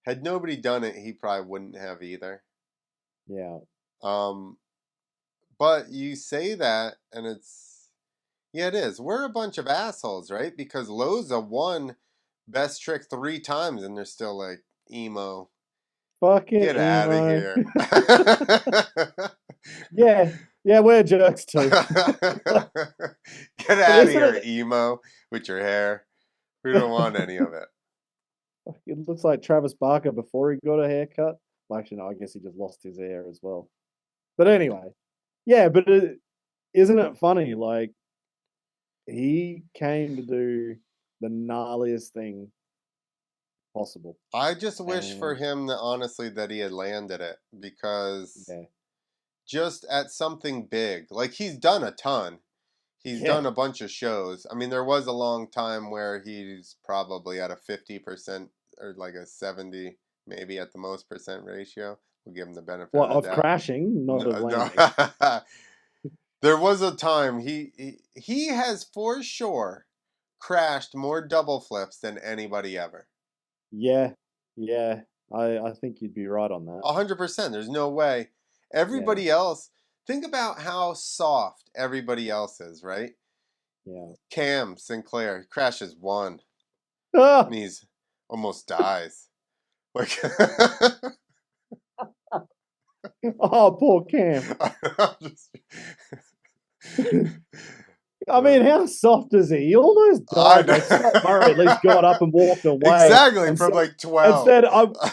Had nobody done it, he probably wouldn't have either. Yeah. But you say that, and it is. We're a bunch of assholes, right? Because Loza won Best Trick 3 times, and they're still like, emo. Fucking get out of here. Yeah, we're jerks too. Get out of here, emo, with your hair. We don't want any of it. It looks like Travis Barker before he got a haircut. Well, actually, no, I guess he just lost his hair as well. But anyway, yeah, but isn't it funny? Like, he came to do the gnarliest thing possible. I just wish for him that, honestly, that he had landed it, because just at something big, like, he's done a ton. He's done a bunch of shows. I mean, there was a long time where he's probably at a 50% or like a 70, maybe at the most percent ratio. We'll give him the benefit of the doubt. Crashing, not of landing. There was a time he has for sure crashed more double flips than anybody ever. Yeah, yeah. I think you'd be right on that. 100%. There's no way. Everybody else, think about how soft everybody else is, right? Yeah. Cam Sinclair crashes one, Ah! and he's almost dies. Like, Oh, poor Cam. just, I mean, how soft is he? He almost I died. Like Scott Murray at least got up and walked away. exactly and from said, like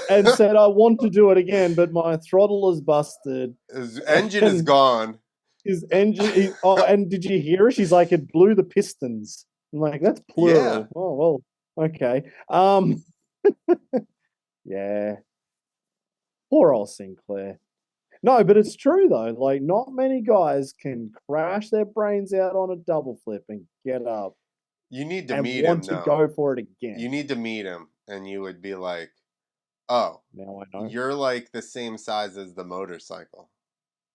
and 12. said I want to do it again, but my throttle is busted. His engine is gone. His engine. And did you hear her? She's like, it blew the pistons. I'm like, that's plural. Yeah. Oh well, okay. Yeah. Poor old Sinclair. No, but it's true though. Like, not many guys can crash their brains out on a double flip and get up You need to and meet want him, to though. go for it again. You need to meet him, and you would be like, oh, Now I know. you're like the same size as the motorcycle.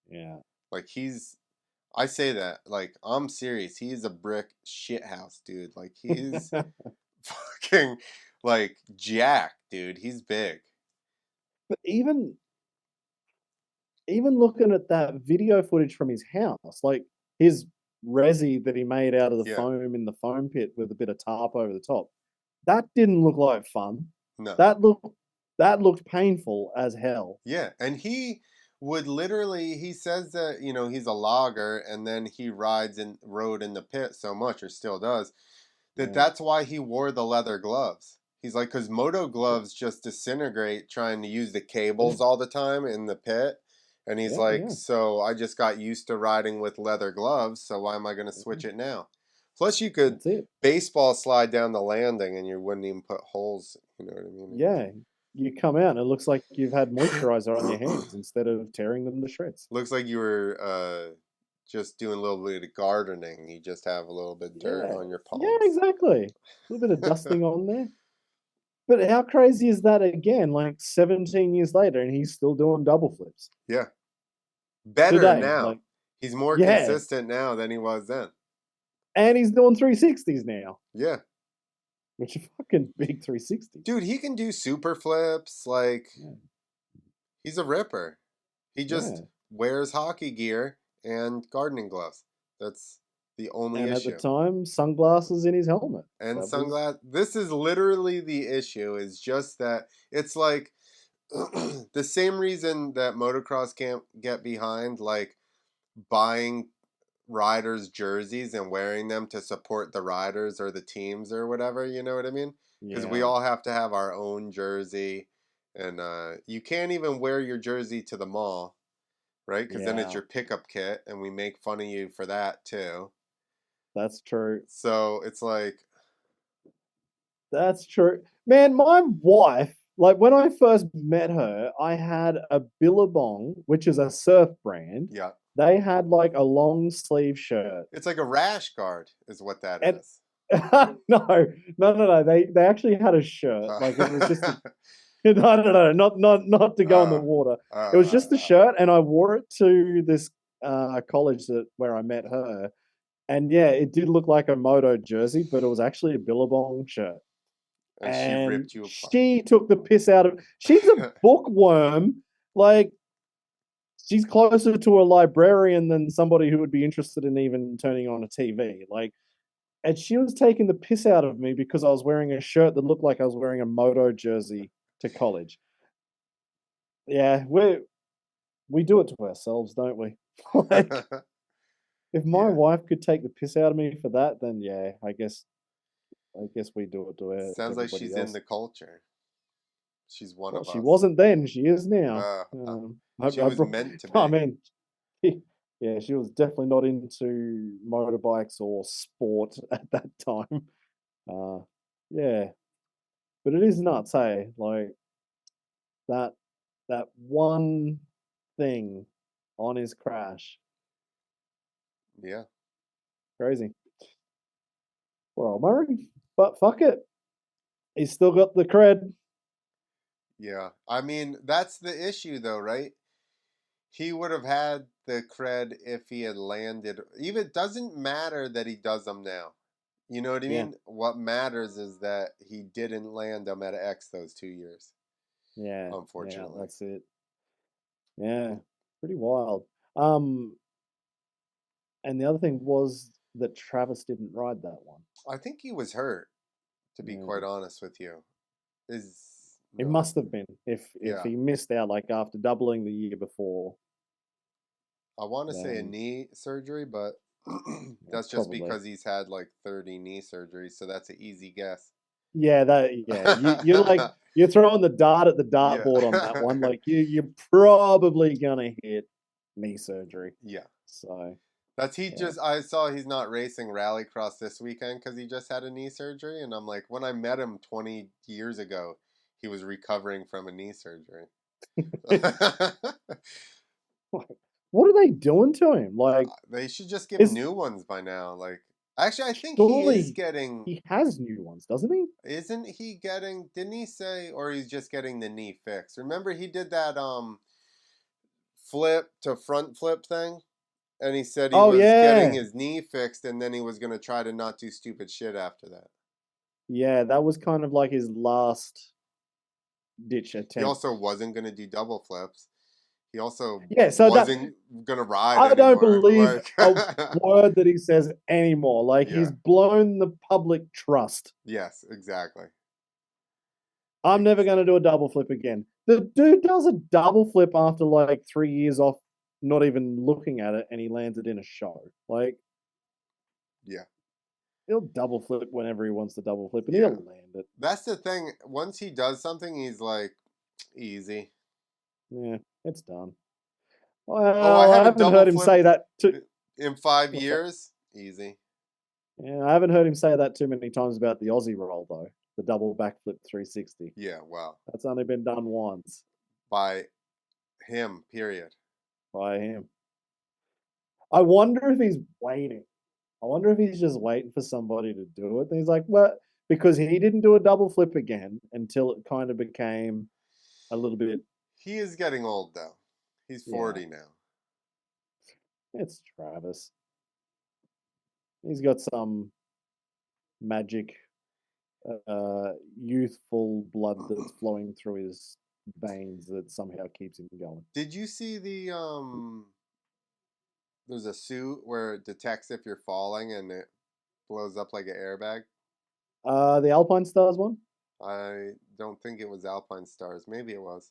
Yeah. Like, I say that, like, I'm serious. He's a brick shithouse, dude. Like, he's fucking, like, jack, dude. He's big. But even looking at that video footage from his house, like his resi that he made out of the foam in the foam pit with a bit of tarp over the top, that didn't look like fun. No. That looked painful as hell. Yeah, and he would literally, he says that, he's a logger, and then he rode in the pit so much, or still does, that's why he wore the leather gloves. He's like, because Moto gloves just disintegrate trying to use the cables all the time in the pit. And he's so I just got used to riding with leather gloves, so why am I going to switch it now? Plus, you could baseball slide down the landing and you wouldn't even put holes, you know what I mean? Yeah. You come out and it looks like you've had moisturizer on your hands instead of tearing them to shreds. Looks like you were just doing a little bit of gardening. You just have a little bit of dirt on your palms. Yeah, exactly. A little bit of dusting on there. But how crazy is that again? Like 17 years later, and he's still doing double flips. Yeah. Better today, now. like, he's more consistent now than he was then. And he's doing 360s now. Yeah. Which are fucking big 360s. Dude, he can do super flips. Like, he's a ripper. He just wears hockey gear and gardening gloves. That's the only issue. And at the time, sunglasses in his helmet. And sunglasses. This is literally the issue, is just that it's like the same reason that motocross can't get behind, like, buying riders' jerseys and wearing them to support the riders or the teams or whatever, you know what I mean? Because we all have to have our own jersey, and you can't even wear your jersey to the mall, right? Because then it's your pickup kit, and we make fun of you for that too. That's true. So it's like, that's true, man. My wife, like, when I first met her, I had a Billabong, which is a surf brand. Yeah. They had like a long sleeve shirt. It's like a rash guard, is what that is. No. They actually had a shirt. Like, it was just no, not to go in the water. It was just a shirt, and I wore it to this college where I met her. And yeah, it did look like a Moto jersey, but it was actually a Billabong shirt. And she ripped you apart. She took the piss out of. She's a bookworm. Like, she's closer to a librarian than somebody who would be interested in even turning on a TV. Like, and she was taking the piss out of me because I was wearing a shirt that looked like I was wearing a Moto jersey to college. Yeah, we do it to ourselves, don't we? Like, if my wife could take the piss out of me for that, then yeah, I guess we do it to her. Sounds like she's in the culture. She's one of us. She wasn't then. She is now. She was meant to be. I mean, yeah, she was definitely not into motorbikes or sport at that time. Yeah, but it is nuts, hey? Like, that one thing on his crash. Yeah. Crazy. Poor old Murray. But fuck it. He's still got the cred. Yeah. I mean, that's the issue though, right? He would have had the cred if he had landed. Even it doesn't matter that he does them now. You know what I Yeah. mean? What matters is that he didn't land them at X those 2 years. Yeah. Unfortunately. Yeah, that's it. Yeah, pretty wild. And the other thing was that Travis didn't ride that one. I think he was hurt, to be Yeah. quite honest with you. It must have been if Yeah. he missed out like after doubling the year before. I want to say a Then- knee surgery, but that's just probably. because he's had like 30 knee surgeries, so that's an easy guess. Yeah, you're like you're throwing the dart at the dartboard on that one. Like you're probably gonna hit knee surgery. Yeah. So That's I saw he's not racing Rallycross this weekend because he just had a knee surgery, and I'm like, when I met him 20 years ago, he was recovering from a knee surgery. what are they doing to him? Like they should just give him new ones by now. Like, actually, I think he is getting. He has new ones, doesn't he? Isn't he getting? Didn't he say, or he's just getting the knee fixed? Remember, he did that flip to front flip thing. And he said he was getting his knee fixed, and then he was going to try to not do stupid shit after that. Yeah, that was kind of like his last ditch attempt. He also wasn't going to do double flips. He also so wasn't going to ride I don't believe like... a word that he says anymore. Like, he's blown the public trust. Yes, exactly. I'm never going to do a double flip again. The dude does a double flip after like 3 years off not even looking at it, and he lands it in a show. Like, yeah, he'll double flip whenever he wants to double flip, and he'll land it. That's the thing. Once he does something, he's like, easy. Yeah, it's done. Well, I haven't heard him say that in 5 years. Easy. Yeah, I haven't heard him say that too many times about the Aussie roll though. The double backflip 360. Yeah, wow. That's only been done once. By him, period. By him. I wonder if he's waiting. I wonder if he's just waiting for somebody to do it. And he's like, well, because he didn't do a double flip again until it kind of became a little bit. He is getting old though. He's 40 now. It's Travis. He's got some magic, youthful blood that's flowing through his veins that somehow keeps him going. Did you see the there's a suit where it detects if you're falling and it blows up like an airbag? The Alpine Stars one? I don't think it was Alpine Stars. Maybe it was.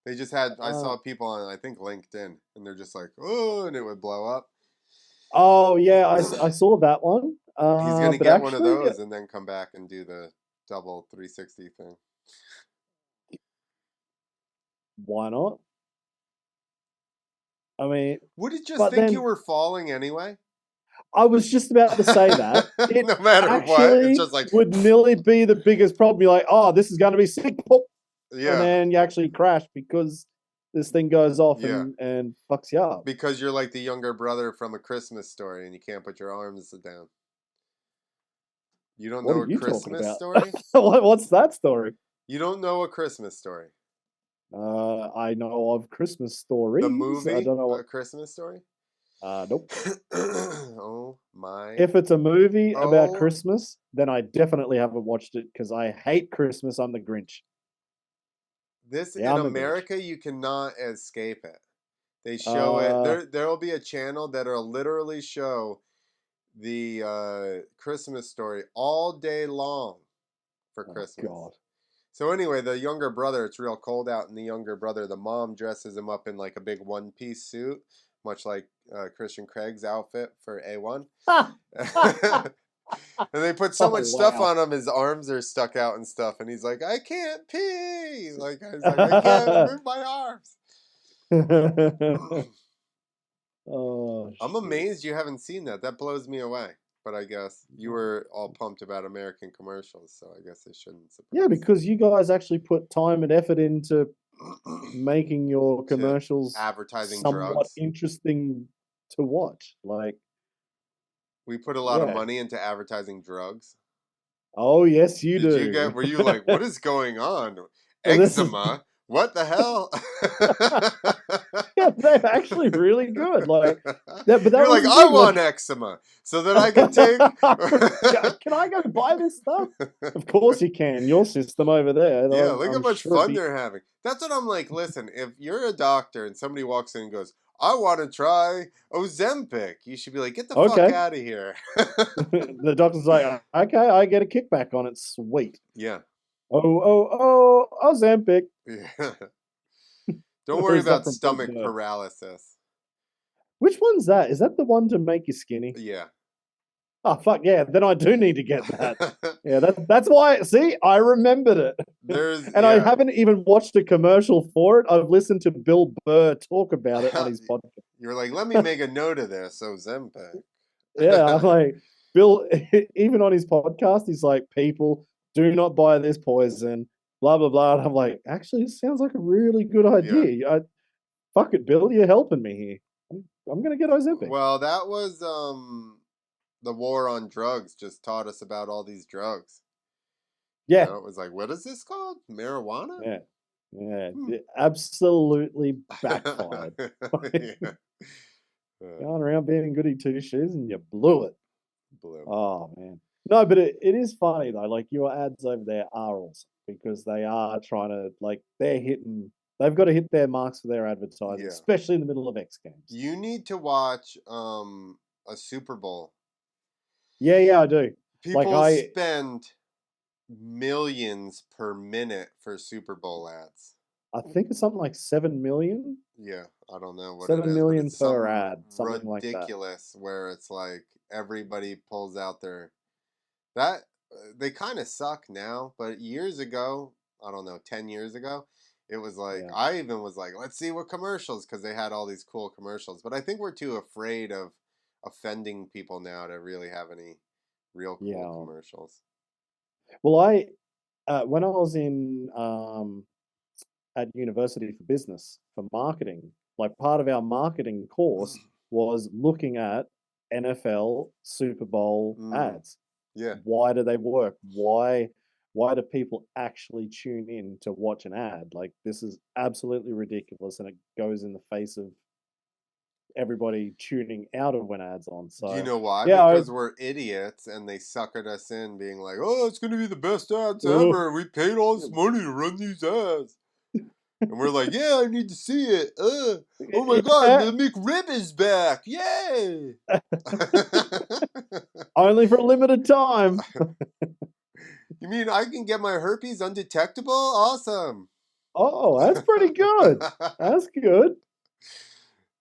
They just had, I saw people on, I think, LinkedIn, and they're just like, oh, and it would blow up. Oh, yeah, I saw that one. He's going to get one of those and then come back and do the double 360 thing. Why not? I mean... Would it just think you were falling anyway? I was just about to say that. It no matter what, it's just like... would nearly be the biggest problem. You're like, oh, this is going to be sick. Yeah. And then you actually crash because this thing goes off and fucks you up. Because you're like the younger brother from A Christmas Story and you can't put your arms down. You don't know A Christmas Story? What's that story? You don't know A Christmas Story? I know of Christmas Stories. The movie? I don't know A Christmas Story? Nope. Oh my. If it's a movie about Christmas, then I definitely haven't watched it because I hate Christmas. I'm the Grinch. This in America, you cannot escape it. They show it. There will be a channel that'll literally show the Christmas Story all day long for Christmas. God. So anyway, the younger brother, it's real cold out, and the younger brother, the mom dresses him up in like a big one-piece suit, much like Christian Craig's outfit for A1. And they put so much stuff on him, his arms are stuck out and stuff, and he's like, I can't pee. Like, I can't move my arms. I'm amazed you haven't seen that. That blows me away. But I guess you were all pumped about American commercials, so I guess it shouldn't surprise. Yeah, because you guys actually put time and effort into making your commercials advertising somewhat drugs. Interesting to watch. Like, we put a lot of money into advertising drugs. Oh yes, you do. Were you like, what is going on? Eczema what the hell? Yeah, they're actually really good. Like, but that You're was like, the I thing, want like, eczema so that I can take. can I go buy this stuff? Of course you can. Your system over there. Yeah, look how I'm much sure fun they're having. That's what I'm like. Listen, if you're a doctor and somebody walks in and goes, I want to try Ozempic, you should be like, get the fuck okay. out of here. The doctor's like, okay, I get a kickback on it. Sweet. Yeah. Oh, Ozempic. Yeah. Don't Or worry is that about from Big stomach Bird? paralysis. Which one's that? Is that the one to make you skinny? Yeah. Oh fuck yeah! Then I do need to get that. Yeah, that's why. See, I remembered it. And I haven't even watched a commercial for it. I've listened to Bill Burr talk about it on his podcast. You're like, let me make a note of this, Ozempic. Yeah, I'm like, Bill, even on his podcast, he's like, people do not buy this poison, blah, blah, blah. And I'm like, actually, it sounds like a really good idea. Fuck it, Bill, you're helping me here. I'm going to get Ozempic. Well, that was the war on drugs just taught us about all these drugs. Yeah. You know, it was like, what is this called? Marijuana? Yeah. Yeah. It absolutely backfired. Yeah. Going around being goody two shoes and you blew it. Blew. Oh, man. No, but it is funny, though. Like, your ads over there are awesome because they are trying to, like, they've got to hit their marks for their advertising, especially in the middle of X Games. You need to watch a Super Bowl. Yeah, I do. People spend millions per minute for Super Bowl ads. I think it's something like 7 million. Yeah, I don't know what 7 it is, million but it's per ad, something like that. Ridiculous, where it's like everybody pulls out their they kind of suck now, but years ago, I don't know, 10 years ago, it was like I even was like, let's see what commercials, because they had all these cool commercials. But I think we're too afraid of offending people now to really have any real cool commercials. Well, when I was in at university for business for marketing, like part of our marketing course was looking at NFL Super Bowl ads. Yeah. Why do they work? Why do people actually tune in to watch an ad? Like, this is absolutely ridiculous, and it goes in the face of everybody tuning out of when ads on. So do you know why? Yeah, because we're idiots and they suckered us in being like, oh, it's going to be the best ads ever. We paid all this money to run these ads. And we're like, yeah, I need to see it. Oh my God, the McRib is back. Yay. Only for a limited time. You mean I can get my herpes undetectable? Awesome. Oh, that's pretty good. That's good.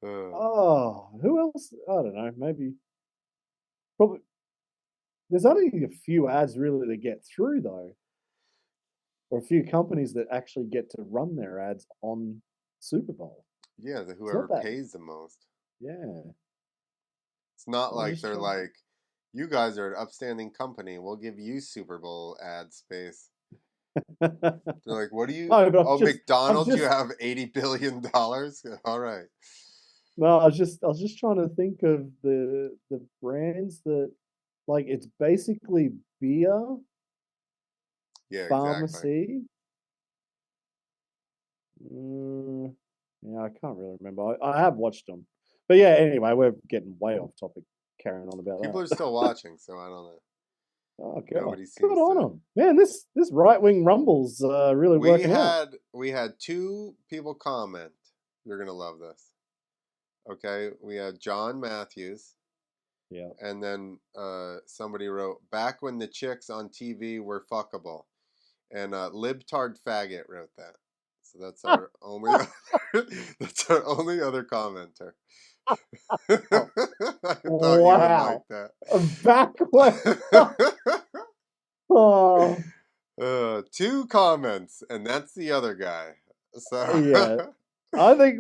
Who else? I don't know. Maybe. Probably. There's only a few ads really that get through, though. Or a few companies that actually get to run their ads on Super Bowl. Yeah, whoever pays the most. Yeah. It's not like they're like, you guys are an upstanding company. We'll give you Super Bowl ad space. They're like, what do you? McDonald's, you have $80 billion? All right. No, I was just trying to think of the brands that, like, it's basically beer. Yeah, pharmacy. Yeah, I can't really remember. I have watched them. But yeah, anyway, we're getting way off topic carrying on about People that. are still watching, so I don't know. Oh, God. Good on them. Man, this right-wing rumble's really working out. We had 2 people comment. You're going to love this. Okay, we had John Matthews. Yeah. And then somebody wrote, back when the chicks on TV were fuckable. And Libtard Faggot wrote that. So that's our only that's our only other commenter. I thought you would like that. Back when 2 comments, and that's the other guy. So yeah. I think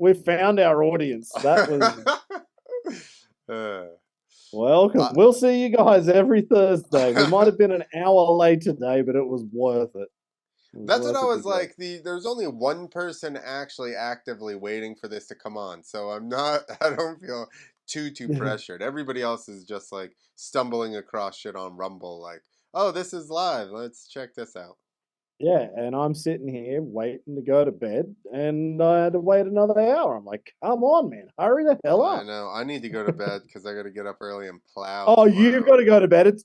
we found our audience. That was welcome. We'll see you guys every Thursday. We might have been an hour late today, but it was worth it. That's what I was like. There's only one person actually actively waiting for this to come on, so I don't feel too pressured. Everybody else is just like stumbling across shit on Rumble, like, oh, this is live. Let's check this out. Yeah, and I'm sitting here waiting to go to bed, and I had to wait another hour. I'm like, come on, man, hurry the hell I up. know. I need to go to bed because I got to get up early and plow Oh, tomorrow. you've got to go to bed. It's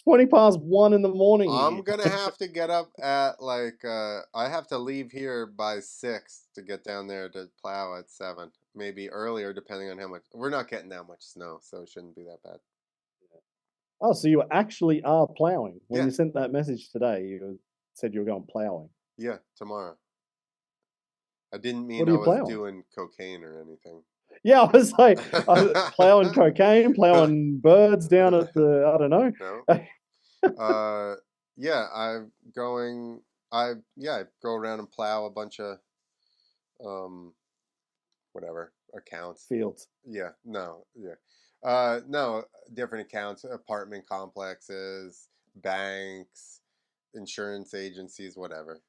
20 past 1 in the morning I'm here. gonna have to get up at like I have to leave here by 6 to get down there to plow at 7, maybe earlier depending on how much. We're not getting that much snow, so it shouldn't be that bad. Oh, so you actually are plowing. When Yeah. you sent that message today, you said you were going plowing. Yeah, tomorrow. I didn't mean What are I you was plowing? doing cocaine or anything. Yeah, I was like, plowing cocaine, plowing birds down at the, I don't know. No. Yeah, I'm going. I go around and plow a bunch of whatever accounts. Fields. Yeah, no, yeah. No, different accounts, apartment complexes, banks, insurance agencies, whatever.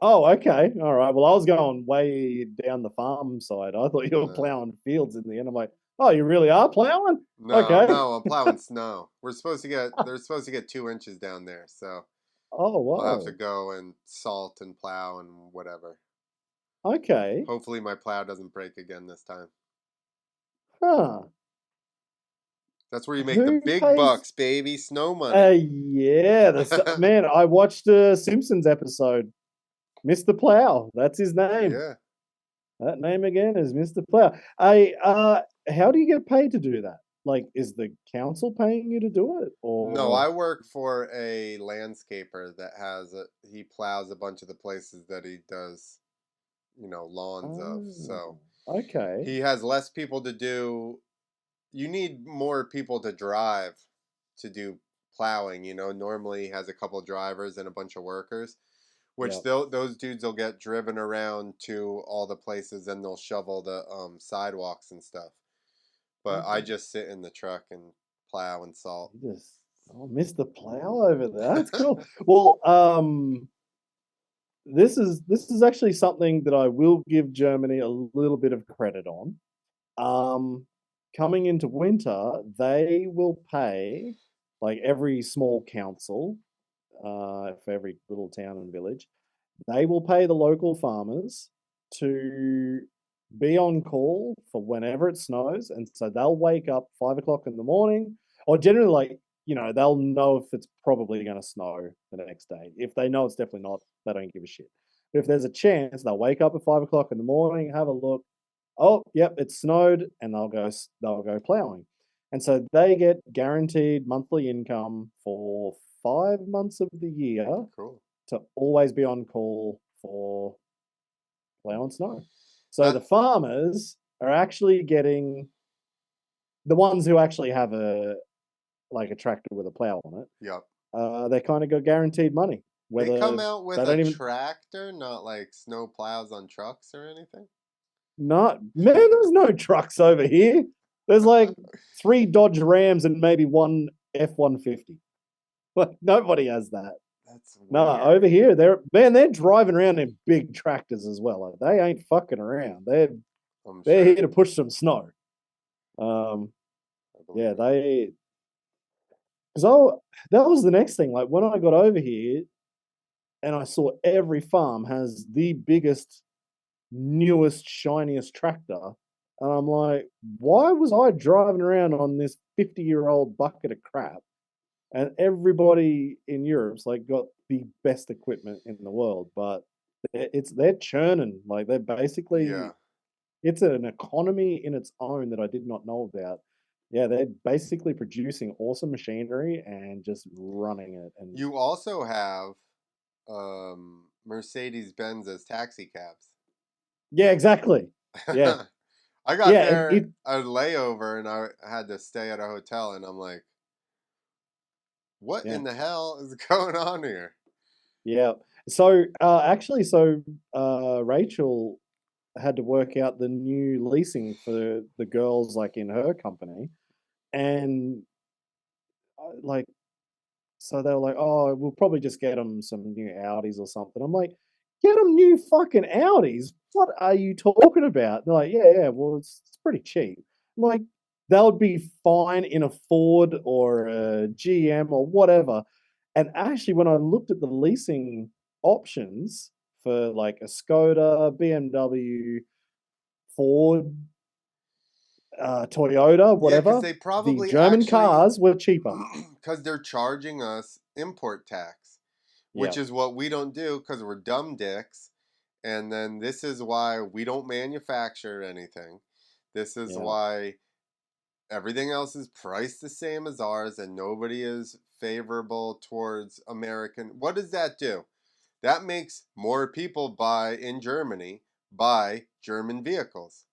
Oh, okay. All right. Well, I was going way down the farm side. I thought you were No. plowing fields in the end. I'm like, oh, you really are plowing? No, Okay. no, I'm plowing snow. They're supposed to get 2 inches down there, so Oh, I'll have to wow. go and salt and plow and whatever. Okay. Hopefully my plow doesn't break again this time. Huh. That's where you make the Who big pays? bucks, baby. Snow money. Yeah. Man, I watched a Simpsons episode. Mr. Plow. That's his name. Yeah. That name again is Mr. Plow. How do you get paid to do that? Like, is the council paying you to do it, No, or? I work for a landscaper that he plows a bunch of the places that he does, lawns of. So Okay. he has less people to do. You need more people to drive to do plowing. Normally he has a couple drivers and a bunch of workers, which Yep. those dudes will get driven around to all the places and they'll shovel the sidewalks and stuff. But I Okay. just sit in the truck and plow and salt. You just Mr. Plow over there. That's cool. Well, this is actually something that I will give Germany a little bit of credit on. Coming into winter, they will pay, like every small council, for every little town and village, they will pay the local farmers to be on call for whenever it snows, and so they'll wake up 5 o'clock in the morning, or generally, like, they'll know if it's probably going to snow the next day. If they know it's definitely not, they don't give a shit. But if there's a chance, they'll wake up at 5 o'clock in the morning, have a look. Oh, yep, it snowed, and they'll go plowing, and so they get guaranteed monthly income for 5 months of the year Cool. to always be on call for plow and snow. So the That farmers are actually getting, the ones who actually have a tractor with a plow on it. Yep. They kind of got guaranteed money. They Whether come out with they a don't even tractor, not like snow plows on trucks or anything. not man, there's no trucks over here. There's like 3 Dodge Rams and maybe one F-150. Like nobody has that. That's No, weird. over here they're driving around in big tractors as well. Like, they ain't fucking around. They're sure. here to push some snow. Yeah, it. because that was the next thing. Like when I got over here, and I saw every farm has the biggest, newest, shiniest tractor, and I'm like, why was I driving around on this 50-year-old bucket of crap? And everybody in Europe's like got the best equipment in the world, but they're churning. Like they're basically, Yeah. it's an economy in its own that I did not know about. Yeah, they're basically producing awesome machinery and just running it. And You also have Mercedes Benz as taxi cabs. yeah, exactly. Yeah, I got yeah. there a layover and I had to stay at a hotel and I'm like, what Yeah. in the hell is going on here? Yeah. So actually, Rachel had to work out the new leasing for the girls, like in her company, and like, so they were like, "Oh, we'll probably just get them some new Audis or something." I'm like, "Get them new fucking Audis? What are you talking about?" They're like, "Yeah, well, it's pretty cheap." I'm like, they'll be fine in a Ford or a GM or whatever. And actually, when I looked at the leasing options for like a Skoda, BMW, Ford, Toyota, whatever. because they probably the German actually cars were cheaper. because they're charging us import tax, which Yeah. is what we don't do because we're dumb dicks. And then this is why we don't manufacture anything. This is Yeah. why everything else is priced the same as ours, and nobody is favorable towards American. What does that do? That makes more people in Germany buy German vehicles.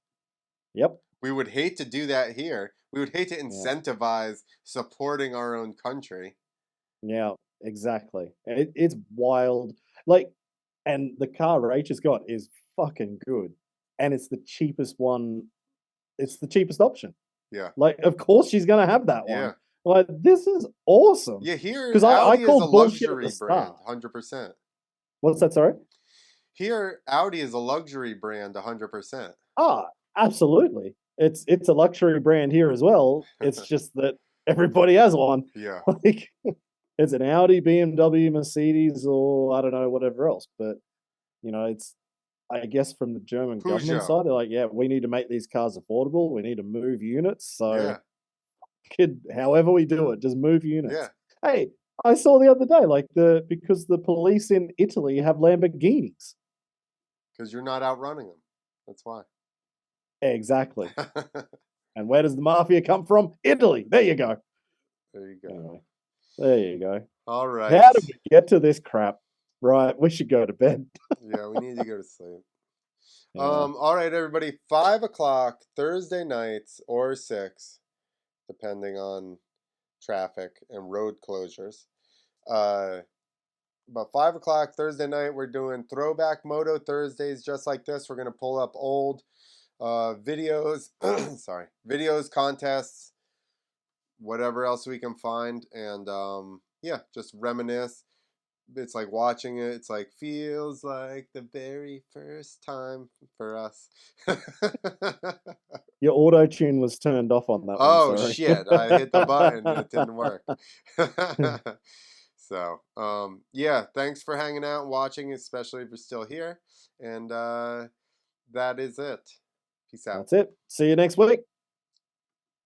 Yep. We would hate to do that here. We would hate to Yeah. incentivize supporting our own country. Yeah, exactly. It's wild. Like, and the car Rachel's got is fucking good. And it's the cheapest one. It's the cheapest option. Yeah. Like, of course she's gonna have that Yeah. one. Like, this is awesome. Yeah, here Because I Audi is a called bullshit at luxury the brand, start. 100%. What's that, sorry? Here, Audi is a luxury brand, 100%. Ah, absolutely. It's a luxury brand here as well. It's just that everybody has one. Yeah. Like, it's an Audi, BMW, Mercedes, or I don't know, whatever else. But it's, I guess, from the German government Peugeot. side, they're like, yeah, we need to make these cars affordable. We need to move units. So, Yeah. however we do it, just move units. Yeah. Hey, I saw the other day, like because the police in Italy have Lamborghinis. Because you're not outrunning them. That's why. Exactly. And where does the mafia come from? Italy. There you go. There you go. Anyway, there you go. All right. How did we get to this crap? Right, we should go to bed. Yeah, we need to go to sleep. Yeah. All right, everybody. 5 o'clock Thursday nights or 6, depending on traffic and road closures. About 5 o'clock Thursday night, we're doing Throwback Moto Thursdays just like this. We're going to pull up old videos, videos, contests, whatever else we can find. And yeah, just reminisce. It's like watching it. It's like feels like the very first time for us. Your auto tune was turned off on that one. Oh, Sorry. shit. I hit the button and it didn't work. So, yeah, thanks for hanging out and watching, especially if you're still here. And that is it. Peace out. That's it. See you next week.